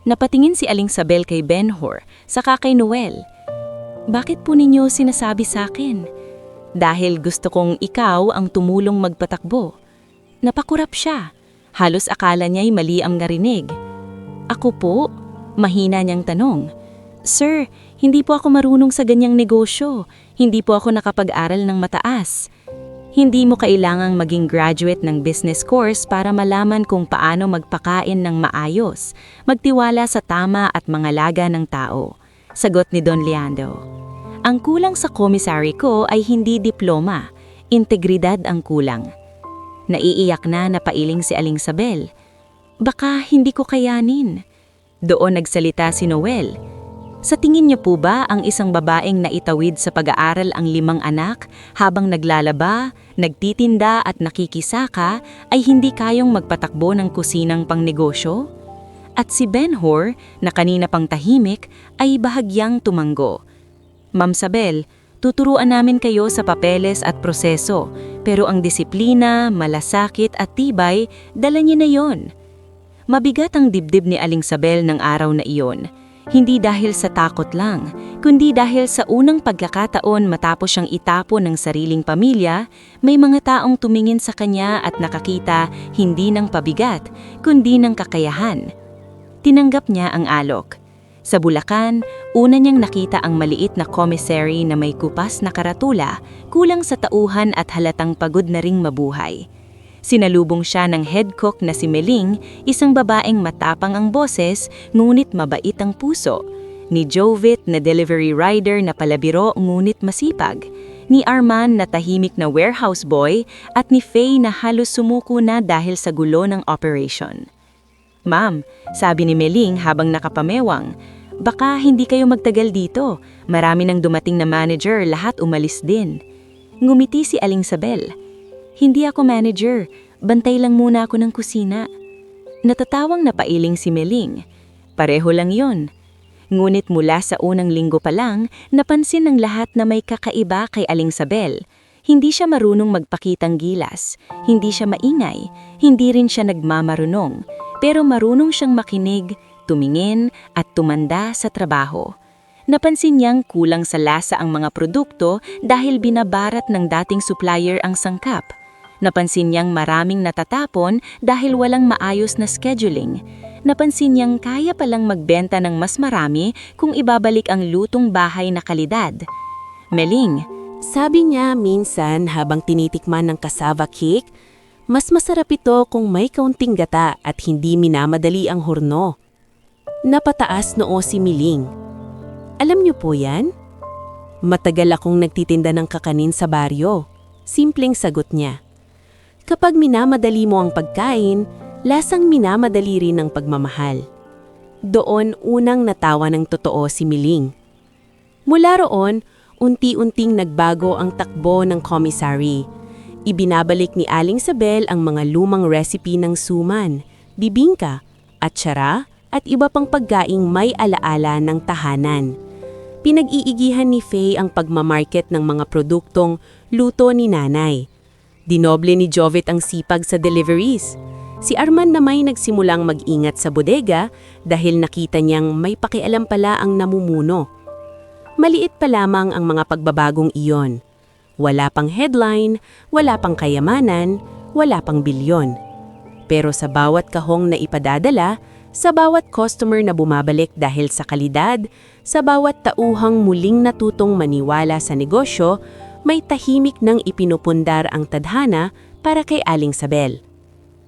Napatingin si Aling Sabel kay Ben-Hur, saka kay Noel. "Bakit po ninyo sinasabi sa akin?" "Dahil gusto kong ikaw ang tumulong magpatakbo." Napakurap siya. Halos akala niya'y mali ang narinig. "Ako po?" mahina niyang tanong. "Sir, hindi po ako marunong sa ganyang negosyo. Hindi po ako nakapag-aral ng mataas." "Hindi mo kailangang maging graduate ng business course para malaman kung paano magpakain ng maayos, magtiwala sa tama at mangalaga ng tao," sagot ni Don Leandro. "Ang kulang sa commissary ko ay hindi diploma, integridad ang kulang." Naiiyak na napailing si Aling Sabel. "Baka hindi ko kayanin." Doon nagsalita si Noel. "Sa tingin niyo po ba ang isang babaeng naitawid sa pag-aaral ang 5 anak habang naglalaba, nagtitinda at nakikisaka ay hindi kayang magpatakbo ng kusinang pangnegosyo?" At si Ben-Hur, na kanina pang tahimik, ay bahagyang tumanggo. "Ma'am Sabel, tuturuan namin kayo sa papeles at proseso, pero ang disiplina, malasakit at tibay, dala niyo na yon." Mabigat ang dibdib ni Aling Sabel ng araw na iyon. Hindi dahil sa takot lang, kundi dahil sa unang pagkakataon matapos siyang itapon ng sariling pamilya, may mga taong tumingin sa kanya at nakakita hindi ng pabigat, kundi ng kakayahan. Tinanggap niya ang alok. Sa Bulacan, una niyang nakita ang maliit na commissary na may kupas na karatula, kulang sa tauhan at halatang pagod na ring mabuhay. Sinalubong siya ng head cook na si Meling, isang babaeng matapang ang boses, ngunit mabait ang puso. Ni Jovit na delivery rider na palabiro ngunit masipag. Ni Arman na tahimik na warehouse boy at ni Faye na halos sumuko na dahil sa gulo ng operation. "Ma'am," sabi ni Meling habang nakapamewang, "baka hindi kayo magtagal dito. Marami nang dumating na manager, lahat umalis din." Ngumiti si Aling Sabel. "Hindi ako manager, bantay lang muna ako ng kusina." Natatawang napailing si Meling. Pareho lang yon. Ngunit mula sa unang linggo pa lang, napansin ng lahat na may kakaiba kay Aling Sabel. Hindi siya marunong magpakitang gilas, hindi siya maingay, hindi rin siya nagmamarunong, pero marunong siyang makinig, tumingin at tumanda sa trabaho. Napansin niyang kulang sa lasa ang mga produkto dahil binabarat ng dating supplier ang sangkap. Napansin niyang maraming natatapon dahil walang maayos na scheduling. Napansin niyang kaya palang magbenta ng mas marami kung ibabalik ang lutong bahay na kalidad. "Meling," Sabi niya minsan habang tinitikman ng cassava cake, mas masarap ito kung may kaunting gata at hindi minamadali ang horno. Napataas noo si Miling. "Alam niyo po yan? Matagal akong nagtitinda ng kakanin sa baryo." Simpleng sagot niya. Kapag minamadali mo ang pagkain, lasang minamadali rin ang pagmamahal. Doon unang natawa ng totoo si Miling. Mula roon, unti-unting nagbago ang takbo ng commissary. Ibinabalik ni Aling Sabel ang mga lumang recipe ng suman, bibingka, atsara at iba pang pagkaing may alaala ng tahanan. Pinag-iigihan ni Faye ang pagmamarket ng mga produktong luto ni nanay. Dinoble ni Jovit ang sipag sa deliveries. Si Arman na may nagsimulang mag-ingat sa bodega dahil nakita niyang may pakialam pala ang namumuno. Maliit pa lamang ang mga pagbabagong iyon. Wala pang headline, wala pang kayamanan, wala pang bilyon. Pero sa bawat kahong na ipadadala, sa bawat customer na bumabalik dahil sa kalidad, sa bawat tauhang muling natutong maniwala sa negosyo, may tahimik nang ipinupundar ang tadhana para kay Aling Sabel.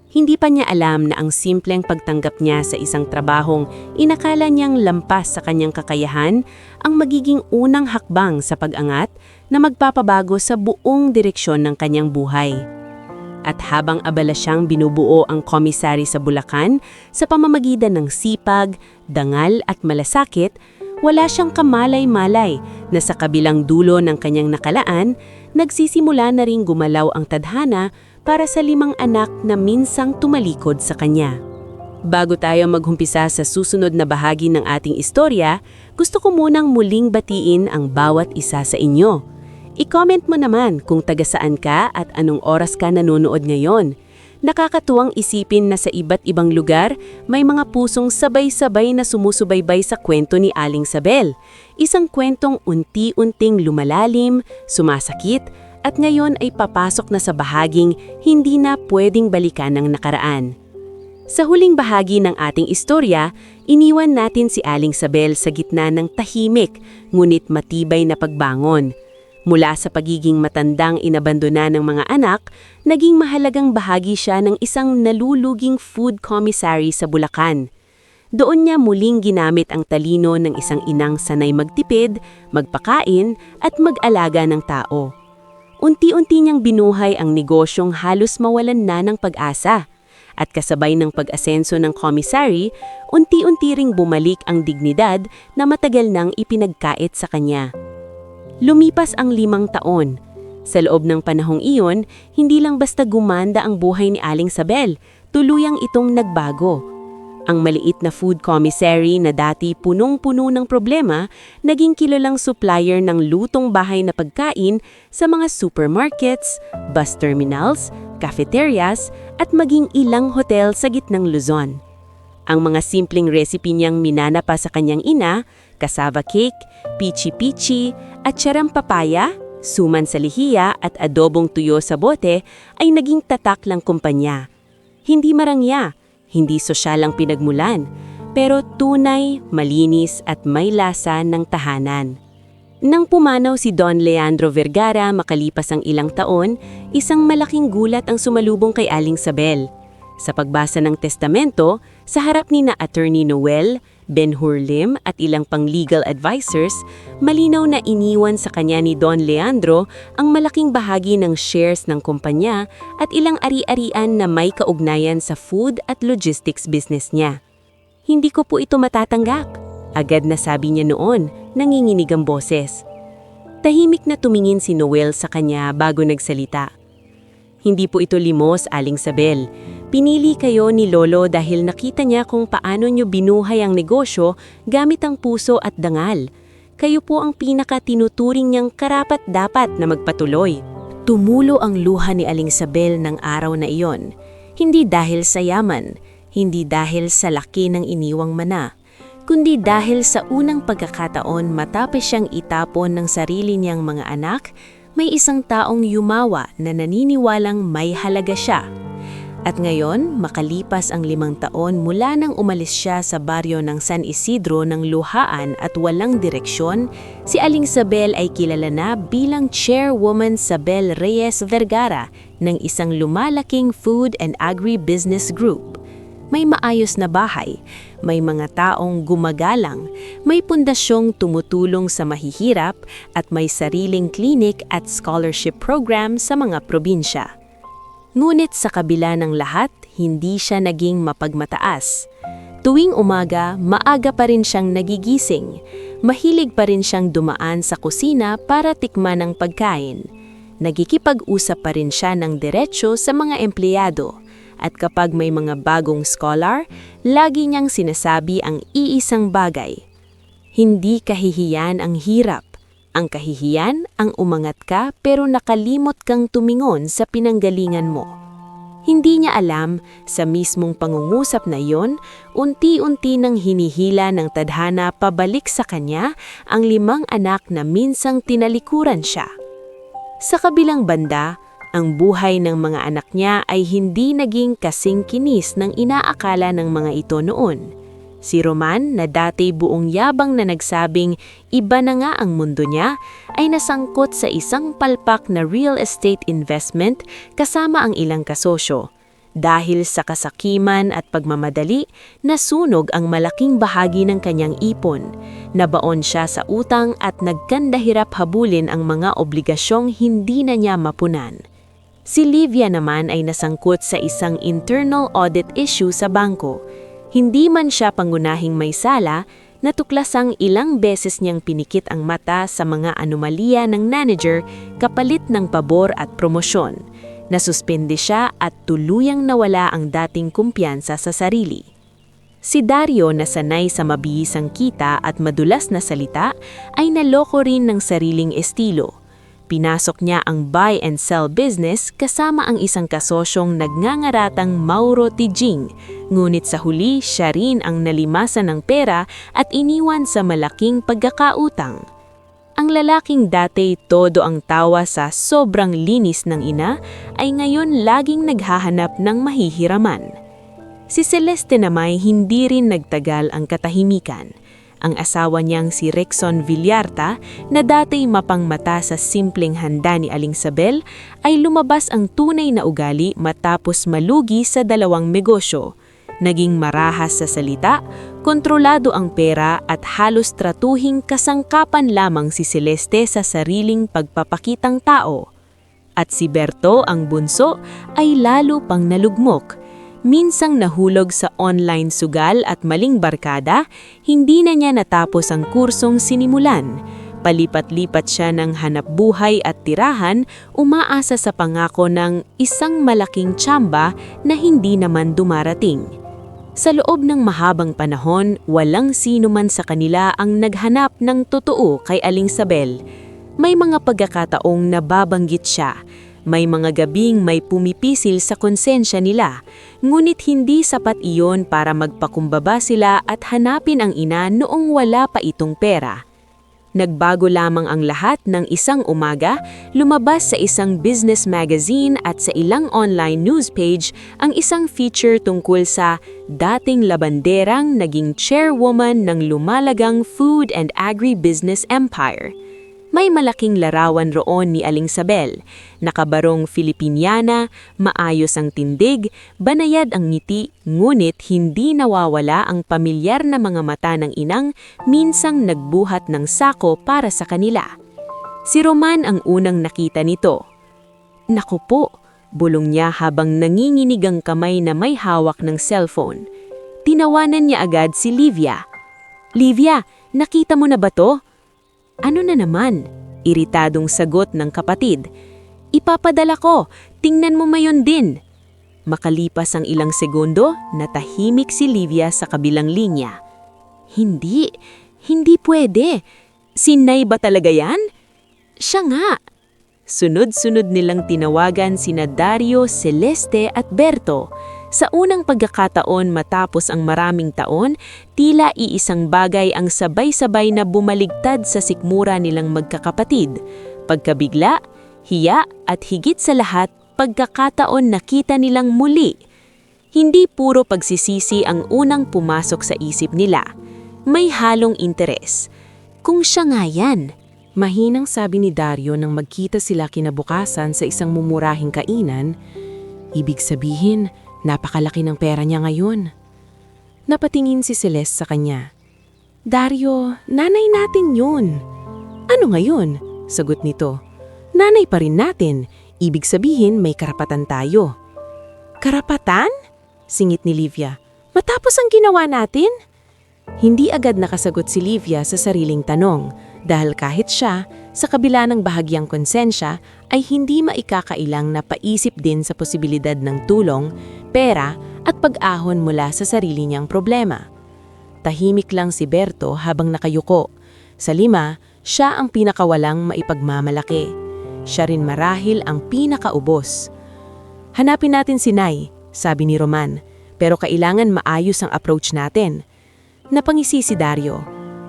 Hindi pa niya alam na ang simpleng pagtanggap niya sa isang trabahong inakala niyang lampas sa kanyang kakayahan ang magiging unang hakbang sa pag-angat na magpapabago sa buong direksyon ng kanyang buhay. At habang abala siyang binubuo ang commissary sa Bulacan sa pamamagitan ng sipag, dangal at malasakit, wala siyang kamalay-malay na sa kabilang dulo ng kanyang nakalaan, nagsisimula na ring gumalaw ang tadhana para sa 5 anak na minsang tumalikod sa kanya. Bago tayo maghumpisa sa susunod na bahagi ng ating istorya, gusto ko munang muling batiin ang bawat isa sa inyo. I-comment mo naman kung taga saan ka at anong oras ka nanonood ngayon. Nakakatuwang isipin na sa iba't ibang lugar, may mga pusong sabay-sabay na sumusubaybay sa kwento ni Aling Sabel. Isang kwentong unti-unting lumalalim, sumasakit, at ngayon ay papasok na sa bahaging hindi na pwedeng balikan ng nakaraan. Sa huling bahagi ng ating istorya, iniwan natin si Aling Sabel sa gitna ng tahimik ngunit matibay na pagbangon. Mula sa pagiging matandang inabandona ng mga anak, naging mahalagang bahagi siya ng isang naluluging food commissary sa Bulacan. Doon niya muling ginamit ang talino ng isang inang sanay magtipid, magpakain at mag-alaga ng tao. Unti-unti niyang binuhay ang negosyong halos mawalan na ng pag-asa. At kasabay ng pag-asenso ng commissary, unti-unti ring bumalik ang dignidad na matagal nang ipinagkait sa kanya. Lumipas ang 5 taon. Sa loob ng panahong iyon, hindi lang basta gumanda ang buhay ni Aling Sabel, tuluyang itong nagbago. Ang maliit na food commissary na dati punong-puno ng problema, naging kilalang supplier ng lutong bahay na pagkain sa mga supermarkets, bus terminals, cafeterias, at maging ilang hotel sa gitnang Luzon. Ang mga simpleng recipe niyang minanapa sa kanyang ina, cassava cake, pichi-pichi, at charang papaya, suman sa lihiya at adobong tuyo sa bote ay naging tatak lang kumpanya. Hindi marangya, hindi sosyal ang pinagmulan, pero tunay, malinis at may lasa ng tahanan. Nang pumanaw si Don Leandro Vergara makalipas ang ilang taon, isang malaking gulat ang sumalubong kay Aling Sabel. Sa pagbasa ng testamento, sa harap ni na Attorney Noel, Ben-Hur Lim at ilang pang legal advisors, malinaw na iniwan sa kanya ni Don Leandro ang malaking bahagi ng shares ng kumpanya at ilang ari-arian na may kaugnayan sa food at logistics business niya. Hindi ko po ito matatanggap, agad na sabi niya noon, nanginginig ang boses. Tahimik na tumingin si Noel sa kanya bago nagsalita. Hindi po ito limos, Aling Sabel. Pinili kayo ni Lolo dahil nakita niya kung paano niyo binuhay ang negosyo gamit ang puso at dangal. Kayo po ang pinaka-tinuturing niyang karapat-dapat na magpatuloy. Tumulo ang luha ni Aling Sabel ng araw na iyon. Hindi dahil sa yaman, hindi dahil sa laki ng iniwang mana, kundi dahil sa unang pagkakataon matapos siyang itapon ng sarili niyang mga anak, may isang taong yumawa na naniniwalang may halaga siya. At ngayon, makalipas ang 5 taon mula nang umalis siya sa baryo ng San Isidro ng luhaan at walang direksyon, si Aling Sabel ay kilala na bilang Chairwoman Sabel Reyes Vergara ng isang lumalaking food and agribusiness group. May maayos na bahay, may mga taong gumagalang, may pundasyong tumutulong sa mahihirap at may sariling clinic at scholarship program sa mga probinsya. Ngunit sa kabila ng lahat, hindi siya naging mapagmataas. Tuwing umaga, maaga pa rin siyang nagigising. Mahilig pa rin siyang dumaan sa kusina para tikman ang pagkain. Nagkikipag-usap pa rin siya ng diretsyo sa mga empleyado. At kapag may mga bagong scholar, lagi niyang sinasabi ang iisang bagay. Hindi kahihiyan ang hirap. Ang kahihiyan ang umangat ka pero nakalimot kang tumingon sa pinanggalingan mo. Hindi niya alam, sa mismong pangungusap na iyon, unti-unti nang hinihila ng tadhana pabalik sa kanya ang 5 anak na minsang tinalikuran siya. Sa kabilang banda, ang buhay ng mga anak niya ay hindi naging kasing kinis ng inaakala ng mga ito noon. Si Roman, na dati buong yabang na nagsabing iba na nga ang mundo niya, ay nasangkot sa isang palpak na real estate investment kasama ang ilang kasosyo. Dahil sa kasakiman at pagmamadali, nasunog ang malaking bahagi ng kanyang ipon. Nabaon siya sa utang at nagkandahirap habulin ang mga obligasyong hindi na niya mapunan. Si Livia naman ay nasangkot sa isang internal audit issue sa bangko. Hindi man siya pangunahing may sala, natuklasang ilang beses niyang pinikit ang mata sa mga anomalya ng manager kapalit ng pabor at promosyon. Nasuspende siya at tuluyang nawala ang dating kumpiyansa sa sarili. Si Dario na sanay sa mabihisang kita at madulas na salita ay naloko rin ng sariling estilo. Pinasok niya ang buy and sell business kasama ang isang kasosyong nagngangaratang Mauro Tijing, ngunit sa huli siya rin ang nalimasan ng pera at iniwan sa malaking pagkakautang. Ang lalaking dati todo ang tawa sa sobrang linis ng ina ay ngayon laging naghahanap ng mahihiraman. Si Celeste naman hindi rin nagtagal ang katahimikan. Ang asawa niyang si Rexon Villarta, na dati mapangmata sa simpleng handa ni Aling Sabel, ay lumabas ang tunay na ugali matapos malugi sa 2 negosyo. Naging marahas sa salita, kontrolado ang pera at halos tratuhing kasangkapan lamang si Celeste sa sariling pagpapakitang tao. At si Berto, ang bunso, ay lalo pang nalugmok. Minsang nahulog sa online sugal at maling barkada, hindi na niya natapos ang kursong sinimulan. Palipat-lipat siya ng hanapbuhay at tirahan, umaasa sa pangako ng isang malaking tsamba na hindi naman dumarating. Sa loob ng mahabang panahon, walang sino man sa kanila ang naghanap ng totoo kay Aling Sabel. May mga pagkakataong nababanggit siya. May mga gabing may pumipisil sa konsensya nila, ngunit hindi sapat iyon para magpakumbaba sila at hanapin ang ina noong wala pa itong pera. Nagbago lamang ang lahat ng isang umaga, lumabas sa isang business magazine at sa ilang online news page ang isang feature tungkol sa dating labanderang naging chairwoman ng lumalagang food and agribusiness empire. May malaking larawan roon ni Aling Sabel, nakabarong Filipiniana, maayos ang tindig, banayad ang ngiti, ngunit hindi nawawala ang pamilyar na mga mata ng inang minsang nagbuhat ng sako para sa kanila. Si Roman ang unang nakita nito. "Naku po," bulong niya habang nanginginig ang kamay na may hawak ng cellphone. Tinawanan niya agad si Livia. "Livia, nakita mo na ba to?" "Ano na naman?" Iritadong sagot ng kapatid. "Ipapadala ko, tingnan mo mayon din." Makalipas ang ilang segundo, natahimik si Livia sa kabilang linya. Hindi pwede. Si Nay ba talaga yan?" "Siya nga." Sunod-sunod nilang tinawagan sina Dario, Celeste at Berto. Sa unang pagkakataon matapos ang maraming taon, tila iisang bagay ang sabay-sabay na bumaligtad sa sikmura nilang magkakapatid. Pagkabigla, hiya at higit sa lahat, pagkakataon nakita nilang muli. Hindi puro pagsisisi ang unang pumasok sa isip nila. May halong interes. Kung siya nga yan. Mahinang sabi ni Dario nang magkita sila kinabukasan sa isang mumurahing kainan, ibig sabihin, napakalaki ng pera niya ngayon. Napatingin si Celeste sa kanya. "Dario, nanay natin yun." "Ano ngayon?" sagot nito. "Nanay pa rin natin. Ibig sabihin may karapatan tayo." "Karapatan?" singit ni Livia. "Matapos ang ginawa natin?" Hindi agad nakasagot si Livia sa sariling tanong dahil kahit siya, sa kabila ng bahagyang konsensya, ay hindi maikakailang na paisip din sa posibilidad ng tulong, pera at pag-ahon mula sa sarili niyang problema. Tahimik lang si Berto habang nakayuko. Sa lima, siya ang pinakawalang maipagmamalaki. Siya rin marahil ang pinakaubos. "Hanapin natin si Nay," sabi ni Roman, "pero kailangan maayos ang approach natin." Napangisi si Dario.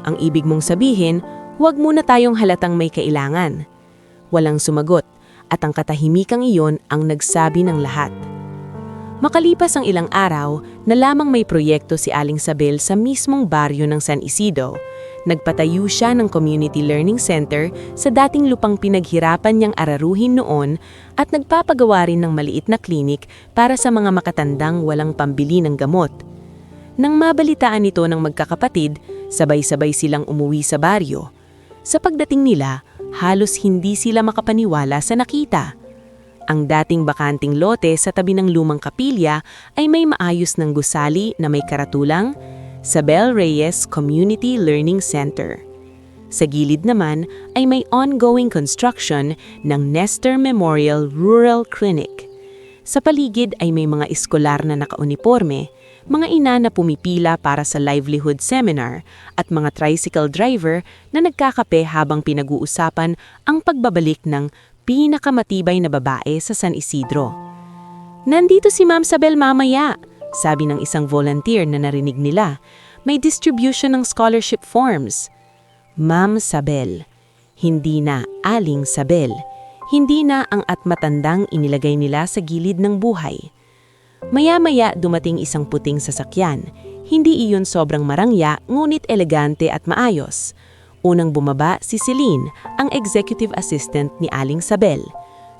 "Ang ibig mong sabihin, huwag muna tayong halatang may kailangan." Walang sumagot at ang katahimikang iyon ang nagsabi ng lahat. Makalipas ang ilang araw, nalamang may proyekto si Aling Sabel sa mismong baryo ng San Isidro. Nagpatayo siya ng Community Learning Center sa dating lupang pinaghirapan niyang araruhin noon at nagpapagawa rin ng maliit na klinik para sa mga makatandang walang pambili ng gamot. Nang mabalitaan ito ng magkakapatid, sabay-sabay silang umuwi sa baryo. Sa pagdating nila, halos hindi sila makapaniwala sa nakita. Ang dating bakanting lote sa tabi ng lumang kapilya ay may maayos ng gusali na may karatulang Sabel Reyes Community Learning Center. Sa gilid naman ay may ongoing construction ng Nestor Memorial Rural Clinic. Sa paligid ay may mga eskolar na nakauniporme, mga ina na pumipila para sa livelihood seminar at mga tricycle driver na nagkakape habang pinag-uusapan ang pagbabalik ng pinakamatibay na babae sa San Isidro. "Nandito si Ma'am Sabel mamaya," sabi ng isang volunteer na narinig nila. "May distribution ng scholarship forms." Ma'am Sabel. Hindi na Aling Sabel. Hindi na ang atmatandang inilagay nila sa gilid ng buhay. Maya-maya dumating isang puting sasakyan. Hindi iyon sobrang marangya, ngunit elegante at maayos. Unang bumaba si Celine, ang executive assistant ni Aling Sabel.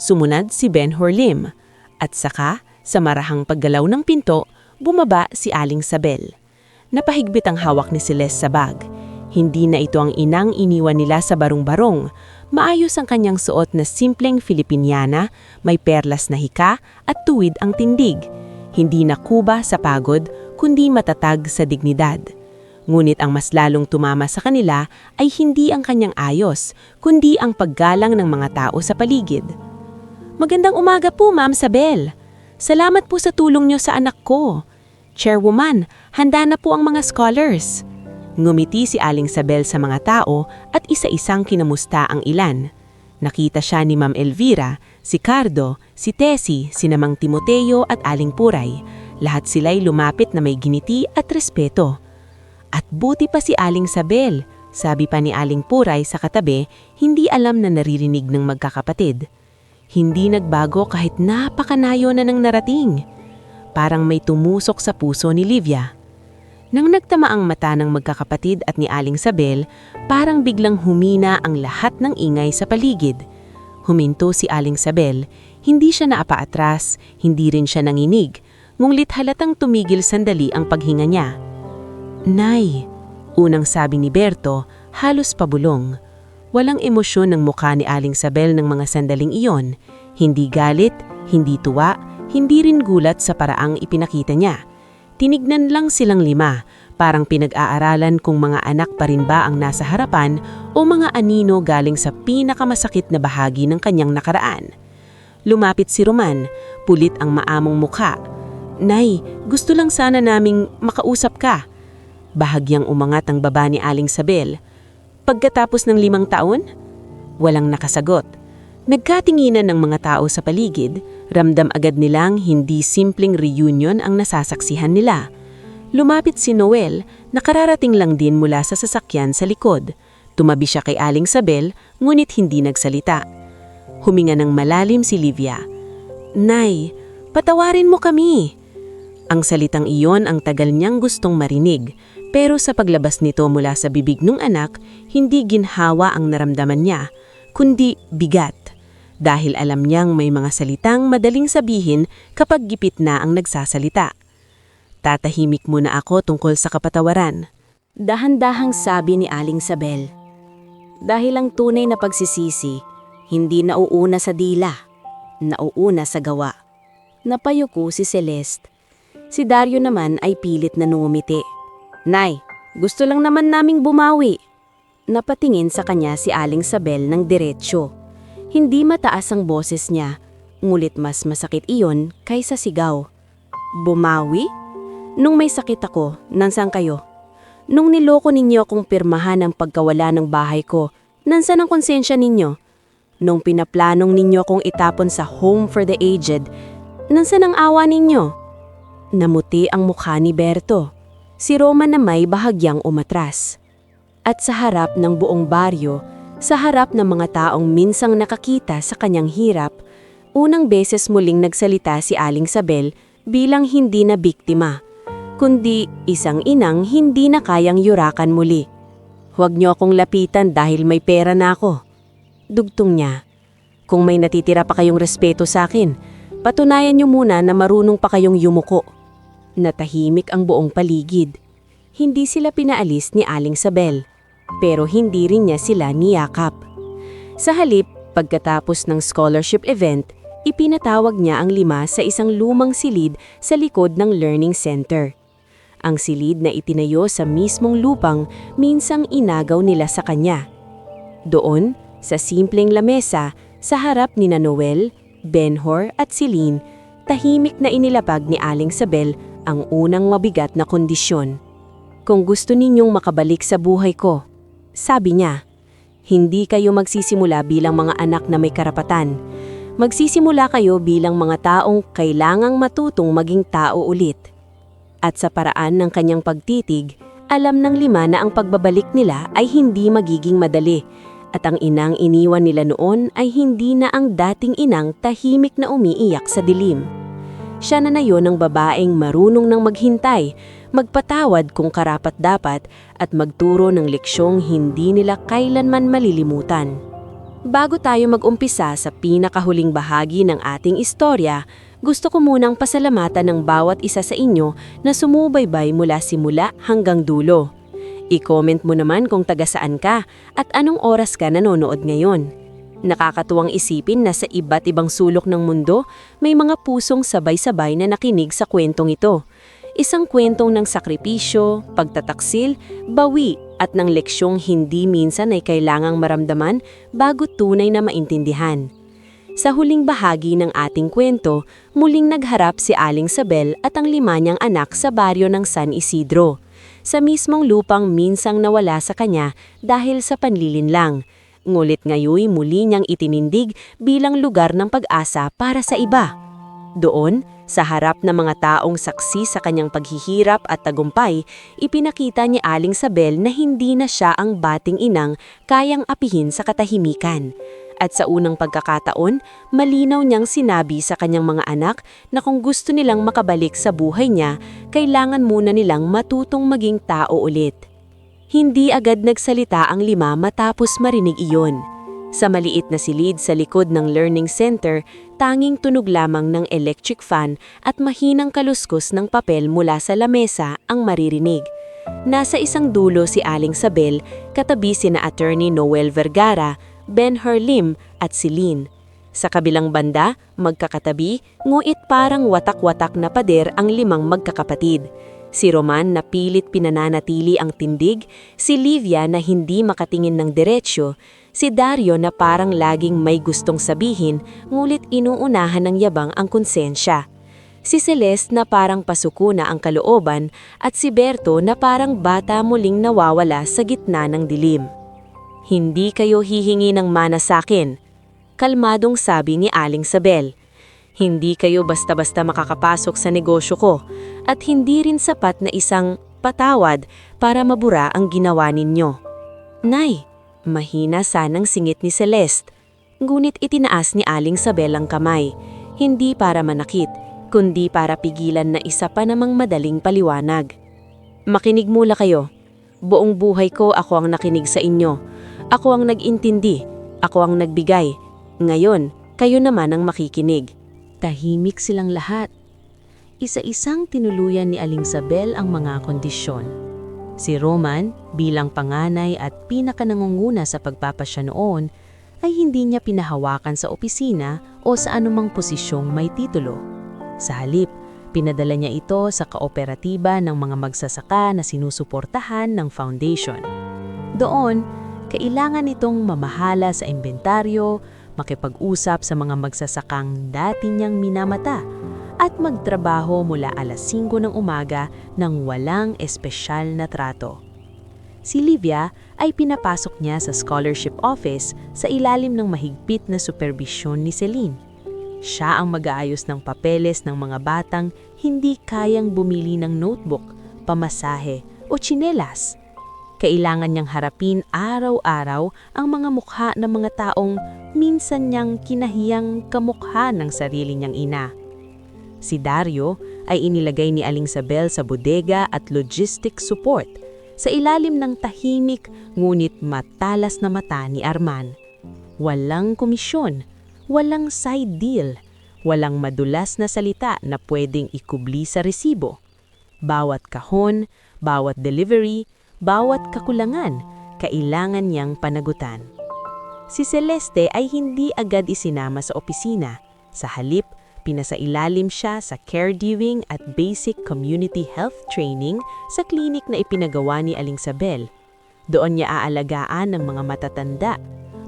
Sumunod si Ben Horlim. At saka, sa marahang paggalaw ng pinto, bumaba si Aling Sabel. Napahigpit ang hawak ni Celeste sa bag. Hindi na ito ang inang iniwan nila sa barong-barong. Maayos ang kanyang suot na simpleng Filipiniana, may perlas na hika at tuwid ang tindig. Hindi na kuba sa pagod, kundi matatag sa dignidad. Ngunit ang mas lalong tumama sa kanila ay hindi ang kanyang ayos, kundi ang paggalang ng mga tao sa paligid. "Magandang umaga po, Ma'am Sabel. Salamat po sa tulong niyo sa anak ko. Chairwoman, handa na po ang mga scholars." Ngumiti si Aling Sabel sa mga tao at isa-isang kinamusta ang ilan. Nakita siya ni Ma'am Elvira, si Cardo, si Tessie, si Namang Timoteo at Aling Puray. Lahat sila'y lumapit na may giniti at respeto. "At buti pa si Aling Sabel," sabi pa ni Aling Puray sa katabi, hindi alam na naririnig ng magkakapatid. Hindi nagbago kahit napakanayo na ng narating. Parang may tumusok sa puso ni Livia. Nang nagtama ang mata ng magkakapatid at ni Aling Sabel, parang biglang humina ang lahat ng ingay sa paligid. Huminto si Aling Sabel, hindi siya naapaatras, hindi rin siya nanginig, ngunit halatang tumigil sandali ang paghinga niya. "Nay," unang sabi ni Berto, halos pabulong. Walang emosyon ng mukha ni Aling Sabel ng mga sandaling iyon, hindi galit, hindi tuwa, hindi rin gulat sa paraang ipinakita niya. Tinignan lang silang lima, parang pinag-aaralan kung mga anak pa rin ba ang nasa harapan o mga anino galing sa pinakamasakit na bahagi ng kanyang nakaraan. Lumapit si Roman, pulit ang maamong mukha. "Nay, gusto lang sana naming makausap ka." Bahagyang umangat ang baba ni Aling Sabel. "Pagkatapos ng 5 taon?" Walang nakasagot. Nagkatinginan ng mga tao sa paligid, ramdam agad nilang hindi simpleng reunion ang nasasaksihan nila. Lumapit si Noel, nakararating lang din mula sa sasakyan sa likod. Tumabi siya kay Aling Sabel, ngunit hindi nagsalita. Huminga ng malalim si Livia. "Nay, patawarin mo kami." Ang salitang iyon ang tagal niyang gustong marinig, pero sa paglabas nito mula sa bibig ng anak, hindi ginhawa ang naramdaman niya, kundi bigat. Dahil alam niyang may mga salitang madaling sabihin kapag gipit na ang nagsasalita. "Tatahimik muna ako tungkol sa kapatawaran." Dahan-dahang sabi ni Aling Sabel. Dahil ang tunay na pagsisisi, hindi nauuna sa dila, nauuna sa gawa. Napayuko si Celeste. Si Dario naman ay pilit na nungumiti. "Nay, gusto lang naman naming bumawi." Napatingin sa kanya si Aling Sabel ng diretsyo. Hindi mataas ang boses niya, ngulit mas masakit iyon kaysa sigaw. "Bumawi? Nung may sakit ako, nansan kayo? Nung niloko ninyo akong pirmahan ang pagkawala ng bahay ko, nansan ang konsensya ninyo? Nung pinaplanong ninyo akong itapon sa home for the aged, nansan ang awa ninyo?" Namuti ang mukha ni Berto. Si Roman na may bahagyang umatras. At sa harap ng buong baryo, sa harap ng mga taong minsang nakakita sa kanyang hirap, unang beses muling nagsalita si Aling Sabel bilang hindi na biktima, kundi isang inang hindi na kayang yurakan muli. "Huwag niyo akong lapitan dahil may pera na ako." Dugtong niya. "Kung may natitira pa kayong respeto sa akin, patunayan niyo muna na marunong pa kayong yumuko." Natahimik ang buong paligid. Hindi sila pinaalis ni Aling Sabel, pero hindi rin niya sila niyakap. Sa halip, pagkatapos ng scholarship event, ipinatawag niya ang 5 sa isang lumang silid sa likod ng learning center. Ang silid na itinayo sa mismong lupang minsang inagaw nila sa kanya. Doon, sa simpleng lamesa, sa harap ni Noel, Benhur at Celine, tahimik na inilapag ni Aling Sabel ang unang mabigat na kondisyon. "Kung gusto ninyong makabalik sa buhay ko," sabi niya, "hindi kayo magsisimula bilang mga anak na may karapatan. Magsisimula kayo bilang mga taong kailangang matutong maging tao ulit." At sa paraan ng kanyang pagtitig, alam ng 5 na ang pagbabalik nila ay hindi magiging madali, at ang inang iniwan nila noon ay hindi na ang dating inang tahimik na umiiyak sa dilim. Siya na yon ng babaeng marunong nang maghintay, magpatawad kung karapat-dapat at magturo ng leksyong hindi nila kailanman malilimutan. Bago tayo mag-umpisa sa pinakahuling bahagi ng ating istorya, gusto ko munang pasalamatan ng bawat isa sa inyo na sumubaybay mula simula hanggang dulo. I-comment mo naman kung taga saan ka at anong oras ka nanonood ngayon. Nakakatuwang isipin na sa iba't ibang sulok ng mundo, may mga pusong sabay-sabay na nakinig sa kwentong ito. Isang kwentong ng sakripisyo, pagtataksil, bawi at ng leksyong hindi minsan ay kailangang maramdaman bago tunay na maintindihan. Sa huling bahagi ng ating kwento, muling nagharap si Aling Sabel at ang 5 niyang anak sa baryo ng San Isidro, sa mismong lupang minsang nawala sa kanya dahil sa panlilinlang. Ngulit ngayoy muli niyang itinindig bilang lugar ng pag-asa para sa iba. Doon, sa harap ng mga taong saksi sa kanyang paghihirap at tagumpay, ipinakita ni Aling Sabel na hindi na siya ang bating inang kayang apihin sa katahimikan. At sa unang pagkakataon, malinaw niyang sinabi sa kanyang mga anak na kung gusto nilang makabalik sa buhay niya, kailangan muna nilang matutong maging tao ulit. Hindi agad nagsalita ang 5 matapos marinig iyon. Sa maliit na silid sa likod ng learning center, tanging tunog lamang ng electric fan at mahinang kaluskos ng papel mula sa lamesa ang maririnig. Nasa isang dulo si Aling Sabel, katabi sina Attorney Noel Vergara, Ben Herlim at Celine. Sa kabilang banda, magkakatabi, nguit parang watak-watak na pader ang 5 magkakapatid. Si Roman na pilit pinananatili ang tindig, si Livia na hindi makatingin ng diretsyo, si Dario na parang laging may gustong sabihin ngulit inuunahan ng yabang ang konsensya. Si Celeste na parang pasuko na ang kalooban at si Berto na parang bata muling nawawala sa gitna ng dilim. Hindi kayo hihingi ng mana sa akin, kalmadong sabi ni Aling Sabel. Hindi kayo basta-basta makakapasok sa negosyo ko at hindi rin sapat na isang patawad para mabura ang ginawa ninyo. Nay, mahina sanang singit ni Celeste, ngunit itinaas ni Aling Sabel ang kamay, hindi para manakit, kundi para pigilan na isa pa namang madaling paliwanag. Makinig mula kayo. Buong buhay ko ako ang nakinig sa inyo. Ako ang nag-intindi, ako ang nagbigay. Ngayon, kayo naman ang makikinig. Tahimik silang lahat. Isa-isang tinuluyan ni Aling Sabel ang mga kondisyon. Si Roman, bilang panganay at pinakanangunguna sa pagpapasya noon, ay hindi niya pinahawakan sa opisina o sa anumang posisyong may titulo. Sa halip, pinadala niya ito sa kooperatiba ng mga magsasaka na sinusuportahan ng foundation. Doon, kailangan itong mamahala sa inventaryo, makipag-usap sa mga magsasakang dati niyang minamata, at magtrabaho mula alas 5 ng umaga nang walang espesyal na trato. Si Livia ay pinapasok niya sa scholarship office sa ilalim ng mahigpit na superbisyon ni Celine. Siya ang mag-aayos ng papeles ng mga batang hindi kayang bumili ng notebook, pamasahe o tsinelas. Kailangan niyang harapin araw-araw ang mga mukha ng mga taong minsan niyang kinahiyang kamukha ng sarili niyang ina. Si Dario ay inilagay ni Aling Sabel sa bodega at logistic support sa ilalim ng tahimik ngunit matalas na mata ni Arman. Walang komisyon, walang side deal, walang madulas na salita na pwedeng ikubli sa resibo. Bawat kahon, bawat delivery, bawat kakulangan, kailangan niyang panagutan. Si Celeste ay hindi agad isinama sa opisina. Sa halip, pinasailalim siya sa caregiving at basic community health training sa klinik na ipinagawa ni Aling Sabel. Doon niya aalagaan ng mga matatanda,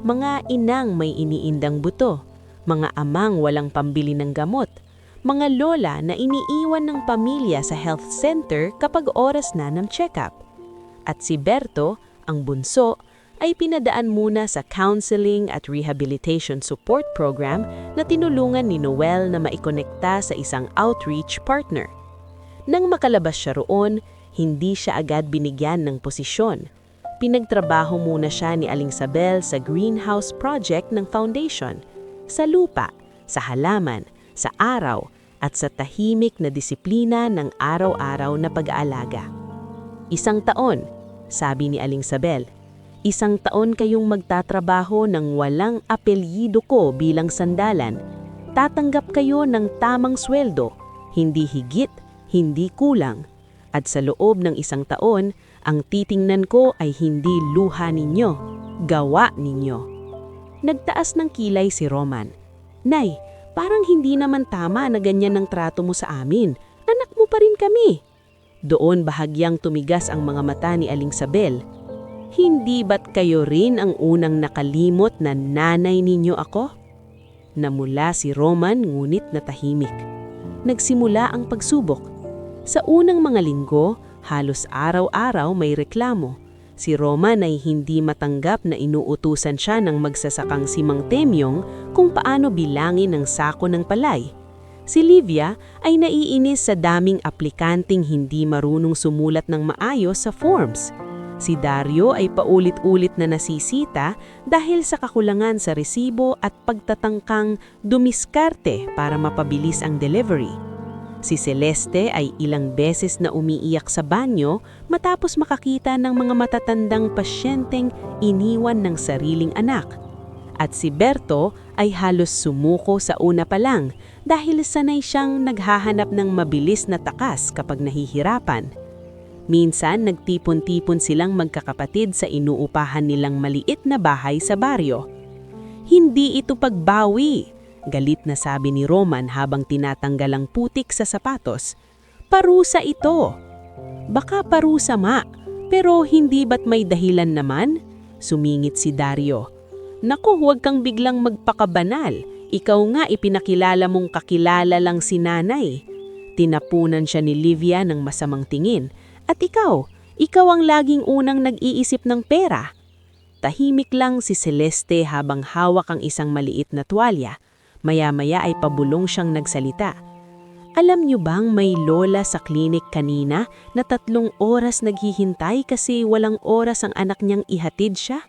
mga inang may iniindang buto, mga amang walang pambili ng gamot, mga lola na iniiwan ng pamilya sa health center kapag oras na ng check-up. At si Berto, ang bunso, ay pinadaan muna sa counseling at rehabilitation support program na tinulungan ni Noel na maikonekta sa isang outreach partner. Nang makalabas siya roon, hindi siya agad binigyan ng posisyon. Pinagtrabaho muna siya ni Aling Sabel sa greenhouse project ng foundation, sa lupa, sa halaman, sa araw, at sa tahimik na disiplina ng araw-araw na pag-aalaga. 1 taon, sabi ni Aling Sabel. 1 taon kayong magtatrabaho ng walang apelyido ko bilang sandalan. Tatanggap kayo ng tamang sweldo, hindi higit, hindi kulang. At sa loob ng 1 taon, ang titingnan ko ay hindi luha ninyo, gawa ninyo. Nagtaas ng kilay si Roman. Nay, parang hindi naman tama na ganyan ang trato mo sa amin. Anak mo pa rin kami. Doon bahagyang tumigas ang mga mata ni Aling Sabel. Hindi ba't kayo rin ang unang nakalimot na nanay ninyo ako? Namula si Roman ngunit natahimik. Nagsimula ang pagsubok. Sa unang mga linggo, halos araw-araw may reklamo. Si Roman ay hindi matanggap na inuutusan siya ng magsasakang si Mang Temyong kung paano bilangin ang sako ng palay. Si Livia ay naiinis sa daming aplikanteng hindi marunong sumulat ng maayos sa forms. Si Dario ay paulit-ulit na nasisita dahil sa kakulangan sa resibo at pagtatangkang dumiskarte para mapabilis ang delivery. Si Celeste ay ilang beses na umiiyak sa banyo matapos makakita ng mga matatandang pasyenteng iniwan ng sariling anak. At si Berto ay halos sumuko sa una pa lang dahil sanay siyang naghahanap ng mabilis na takas kapag nahihirapan. Minsan nagtipon-tipon silang magkakapatid sa inuupahan nilang maliit na bahay sa baryo. Hindi ito pagbawi, galit na sabi ni Roman habang tinatanggal ang putik sa sapatos. Parusa ito. Baka parusa ma, pero hindi ba't may dahilan naman? Sumingit si Dario. Naku, huwag kang biglang magpakabanal. Ikaw nga ipinakilala mong kakilala lang si nanay. Tinapunan siya ni Livia ng masamang tingin. At ikaw ang laging unang nag-iisip ng pera. Tahimik lang si Celeste habang hawak ang isang maliit na tuwalya. Maya-maya ay pabulong siyang nagsalita. Alam niyo bang may lola sa klinik kanina na 3 oras naghihintay kasi walang oras ang anak niyang ihatid siya?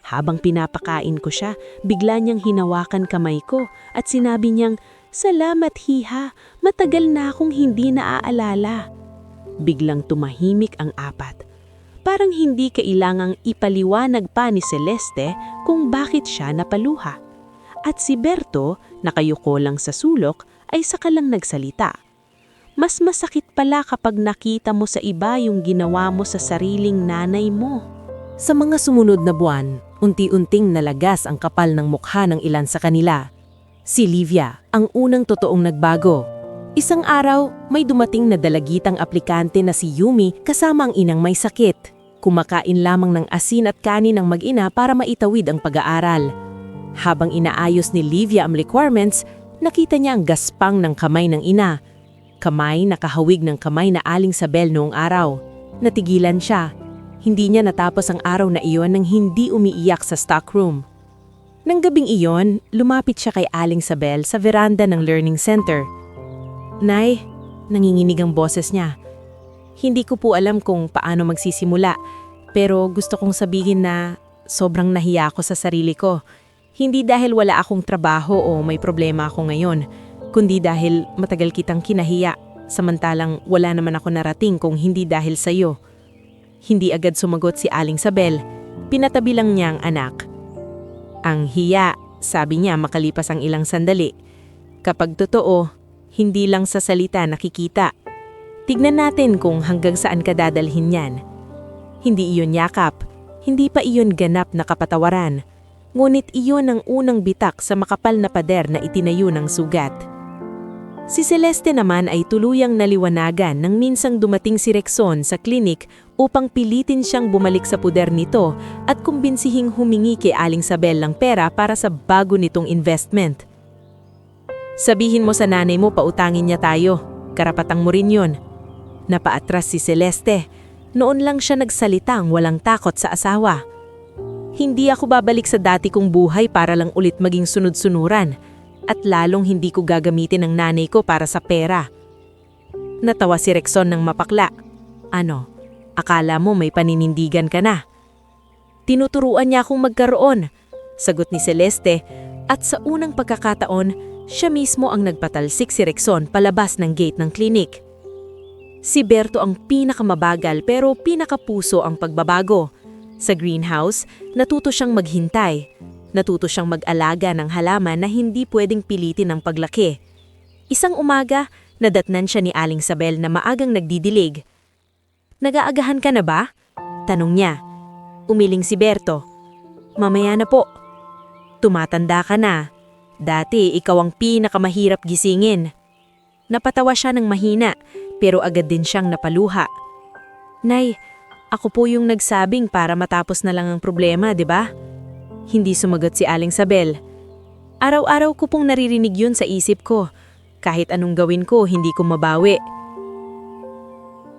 Habang pinapakain ko siya, bigla niyang hinawakan kamay ko at sinabi niyang, "Salamat hiha, matagal na akong hindi naaalala." Biglang tumahimik ang apat. Parang hindi kailangang ipaliwanag pa ni Celeste kung bakit siya napaluha. At si Berto, nakayuko lang sa sulok, ay saka lang nagsalita. Mas masakit pala kapag nakita mo sa iba yung ginawa mo sa sariling nanay mo. Sa mga sumunod na buwan, unti-unting nalagas ang kapal ng mukha ng ilan sa kanila. Si Livia, ang unang totoong nagbago. Isang araw, may dumating na dalagitang aplikante na si Yumi kasama ang inang may sakit. Kumakain lamang ng asin at kanin ng mag-ina para maitawid ang pag-aaral. Habang inaayos ni Livia ang requirements, nakita niya ang gaspang ng kamay ng ina. Kamay na kahawig ng kamay na Aling Sabel noong araw. Natigilan siya. Hindi niya natapos ang araw na iyon nang hindi umiiyak sa stockroom. Nang gabing iyon, lumapit siya kay Aling Sabel sa veranda ng learning center. "Nay," nanginginig ang boses niya. "Hindi ko po alam kung paano magsisimula, pero gusto kong sabihin na sobrang nahiya ako sa sarili ko. Hindi dahil wala akong trabaho o may problema ako ngayon, kundi dahil matagal kitang kinahiya, samantalang wala naman ako narating kung hindi dahil sa'yo." Hindi agad sumagot si Aling Sabel. Pinatabi lang niya ang anak. "Ang hiya," sabi niya makalipas ang ilang sandali. "Kapag totoo, hindi lang sa salita nakikita. Tignan natin kung hanggang saan ka dadalhin yan. Hindi iyon yakap, hindi pa iyon ganap na kapatawaran. Ngunit iyon ang unang bitak sa makapal na pader na itinayo ng sugat." Si Celeste naman ay tuluyang naliwanagan nang minsang dumating si Rexon sa klinik upang pilitin siyang bumalik sa puder nito at kumbinsihing humingi kay Aling Sabel ng pera para sa bago nitong investment. "Sabihin mo sa nanay mo pautangin niya tayo. Karapatang mo rin yun." Napaatras si Celeste. Noon lang siya nagsalitang walang takot sa asawa. "Hindi ako babalik sa dati kong buhay para lang ulit maging sunod-sunuran. At lalong hindi ko gagamitin ang nanay ko para sa pera." Natawa si Rexon ng mapakla. "Ano, akala mo may paninindigan ka na?" "Tinuturuan niya akong magkaroon," sagot ni Celeste, at sa unang pagkakataon, siya mismo ang nagpatalsik si Rexon palabas ng gate ng klinik. Si Berto ang pinakamabagal pero pinakapuso ang pagbabago. Sa greenhouse, natuto siyang maghintay. Natuto siyang mag-alaga ng halaman na hindi pwedeng pilitin ang paglaki. Isang umaga, nadatnan siya ni Aling Sabel na maagang nagdidilig. "Nag-aagahan ka na ba?" tanong niya. Umiling si Berto. "Mamaya na po." "Tumatanda ka na. Dati ikaw ang pinakamahirap gisingin." Napatawa siya ng mahina, pero agad din siyang napaluha. "Nay, ako po yung nagsabing para matapos na lang ang problema, di ba?" Hindi sumagot si Aling Sabel. "Araw-araw ko pong naririnig yun sa isip ko. Kahit anong gawin ko, hindi ko mabawi."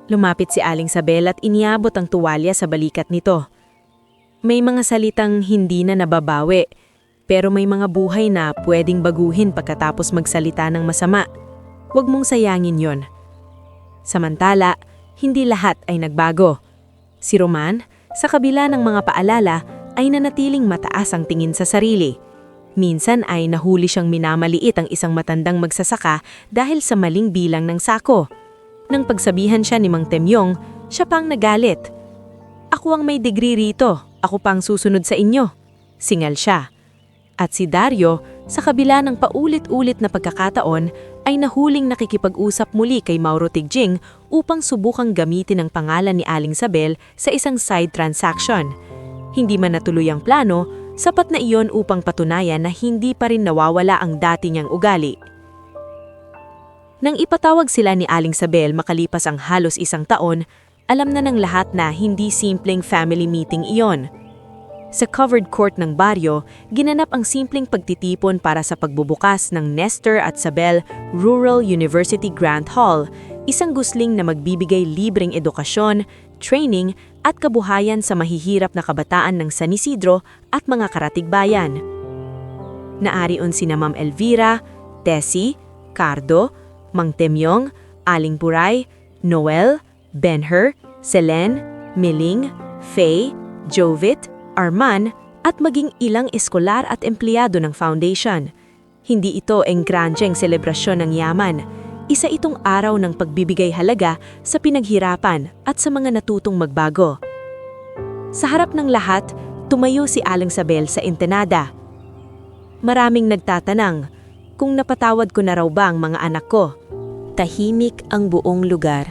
Lumapit si Aling Sabel at iniabot ang tuwalya sa balikat nito. "May mga salitang hindi na nababawi, pero may mga buhay na pwedeng baguhin pagkatapos magsalita ng masama. Huwag mong sayangin yon." Samantala, hindi lahat ay nagbago. Si Roman, Sa kabila ng mga paalala, ay nanatiling mataas ang tingin sa sarili. Minsan ay nahuli siyang minamaliit ang isang matandang magsasaka dahil sa maling bilang ng sako. Nang pagsabihan siya ni Mang Temyong, siya pang nagalit. "Ako ang may degree rito, ako pang susunod sa inyo," singal siya. At si Dario, sa kabila ng paulit-ulit na pagkakataon, ay nahuling nakikipag-usap muli kay Mauro Tigjing upang subukang gamitin ang pangalan ni Aling Sabel sa isang side transaction. Hindi man natuloy ang plano, sapat na iyon upang patunayan na hindi pa rin nawawala ang dati niyang ugali. Nang ipatawag sila ni Aling Sabel makalipas ang halos 1 taon, alam na ng lahat na hindi simpleng family meeting iyon. Sa covered court ng baryo, ginanap ang simpleng pagtitipon para sa pagbubukas ng Nestor at Sabel Rural University Grant Hall, isang gusling na magbibigay libreng edukasyon, training at kabuhayan sa mahihirap na kabataan ng San Isidro at mga karatigbayan. Naarion sina Ma'am Elvira, Tessie, Cardo, Mang Temyong, Aling Puray, Noel, Benher, Selen, Miling, Faye, Jovit, Arman, at maging ilang eskolar at empleyado ng foundation. Hindi ito engrandeng selebrasyon ng yaman. Isa itong araw ng pagbibigay halaga sa pinaghirapan at sa mga natutong magbago. Sa harap ng lahat, tumayo si Aling Sabel sa Entenada. Maraming nagtatanang kung napatawad ko na raw ba ang mga anak ko. Tahimik ang buong lugar.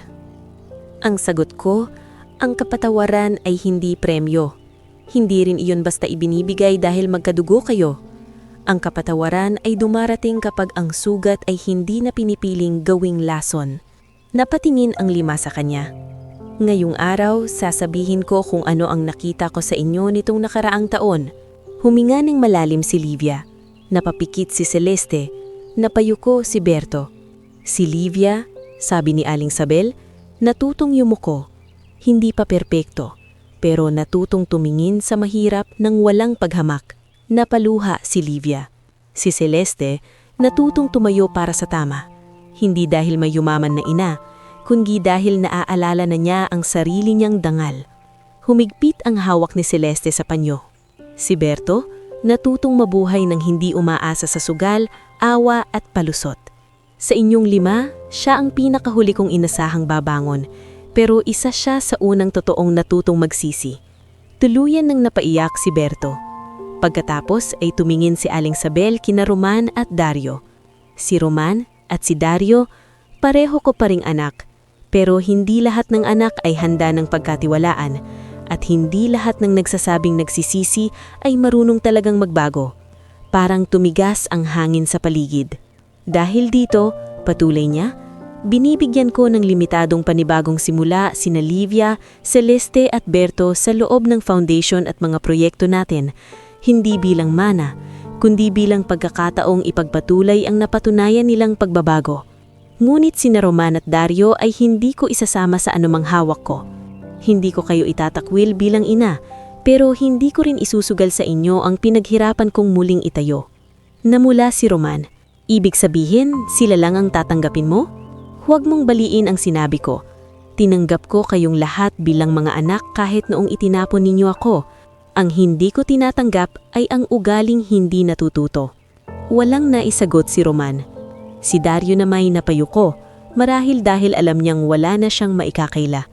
Ang sagot ko, ang kapatawaran ay hindi premyo. Hindi rin iyon basta ibinibigay dahil magkadugo kayo. Ang kapatawaran ay dumarating kapag ang sugat ay hindi na pinipiling gawing lason. Napatingin ang 5 sa kanya. Ngayong araw, sasabihin ko kung ano ang nakita ko sa inyo nitong nakaraang taon. Huminga ng malalim si Livia. Napapikit si Celeste. Napayuko si Berto. Si Livia, sabi ni Aling Sabel, natutong yumuko. Hindi pa perpekto, pero natutong tumingin sa mahirap ng walang paghamak. Napaluha si Livia. Si Celeste, natutong tumayo para sa tama. Hindi dahil may yumaman na ina, kundi dahil naaalala na niya ang sarili niyang dangal. Humigpit ang hawak ni Celeste sa panyo. Si Berto, natutong mabuhay ng hindi umaasa sa sugal, awa at palusot. Sa inyong 5, siya ang pinakahuli kong inasahang babangon, pero isa siya sa unang totoong natutong magsisi. Tuluyan nang napaiyak si Berto. Pagkatapos ay tumingin si Aling Sabel kina Roman at Dario. Si Roman at si Dario, pareho ko pa ring anak, pero hindi lahat ng anak ay handa ng pagkatiwalaan at hindi lahat ng nagsasabing nagsisisi ay marunong talagang magbago. Parang tumigas ang hangin sa paligid. Dahil dito, patuloy niya, binibigyan ko ng limitadong panibagong simula sina Livia, Celeste at Berto sa loob ng foundation at mga proyekto natin, hindi bilang mana, kundi bilang pagkakataong ipagpatuloy ang napatunayan nilang pagbabago. Ngunit sina Roman at Dario ay hindi ko isasama sa anumang hawak ko. Hindi ko kayo itatakwil bilang ina, pero hindi ko rin isusugal sa inyo ang pinaghirapan kong muling itayo. Namula si Roman. Ibig sabihin, sila lang ang tatanggapin mo? Huwag mong baliin ang sinabi ko. Tinanggap ko kayong lahat bilang mga anak kahit noong itinapon ninyo ako. Ang hindi ko tinatanggap ay ang ugaling hindi natututo. Walang naisagot si Roman. Si Dario na may napayuko, marahil dahil alam niyang wala na siyang maikakaila.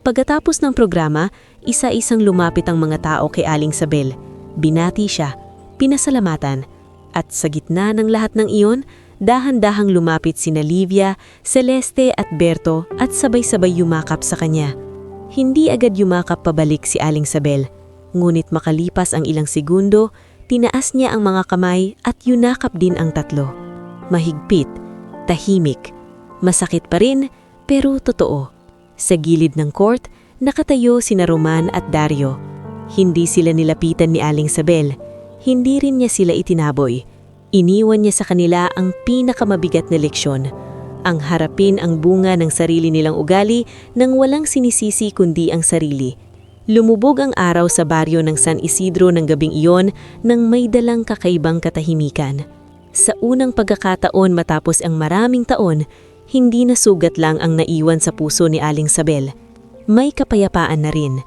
Pagkatapos ng programa, isa-isang lumapit ang mga tao kay Aling Sabel. Binati siya, pinasalamatan, at sa gitna ng lahat ng iyon, dahan-dahang lumapit sina Livia, Celeste at Berto at sabay-sabay yumakap sa kanya. Hindi agad yumakap pabalik si Aling Sabel, ngunit makalipas ang ilang segundo, tinaas niya ang mga kamay at yunakap din ang tatlo. Mahigpit, tahimik, masakit pa rin, pero totoo. Sa gilid ng court, nakatayo sina Roman at Dario. Hindi sila nilapitan ni Aling Sabel. Hindi rin niya sila itinaboy. Iniwan niya sa kanila ang pinakamabigat na leksyon. Ang harapin ang bunga ng sarili nilang ugali nang walang sinisisi kundi ang sarili. Lumubog ang araw sa baryo ng San Isidro ng gabing iyon nang may dalang kakaibang katahimikan. Sa unang pagkakataon matapos ang maraming taon, hindi na sugat lang ang naiwan sa puso ni Aling Sabel. May kapayapaan na rin.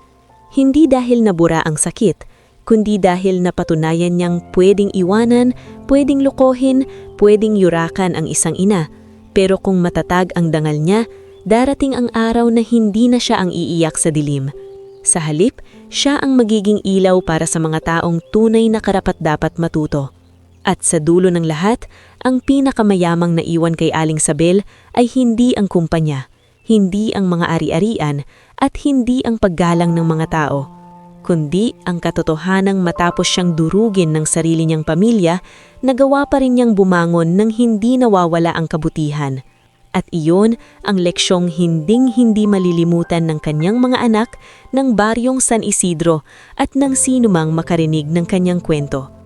Hindi dahil nabura ang sakit, kundi dahil napatunayan niyang pwedeng iwanan, pwedeng lokohin, pwedeng yurakan ang isang ina. Pero kung matatag ang dangal niya, darating ang araw na hindi na siya ang iiyak sa dilim. Sa halip, siya ang magiging ilaw para sa mga taong tunay na karapat-dapat matuto. At sa dulo ng lahat, ang pinakamayamang naiwan kay Aling Sabel ay hindi ang kumpanya, hindi ang mga ari-arian, at hindi ang paggalang ng mga tao, kundi ang katotohanang matapos siyang durugin ng sarili niyang pamilya, nagawa pa rin niyang bumangon ng hindi nawawala ang kabutihan. At iyon ang leksyong hinding-hindi malilimutan ng kanyang mga anak ng baryong San Isidro at ng sinumang makarinig ng kanyang kwento.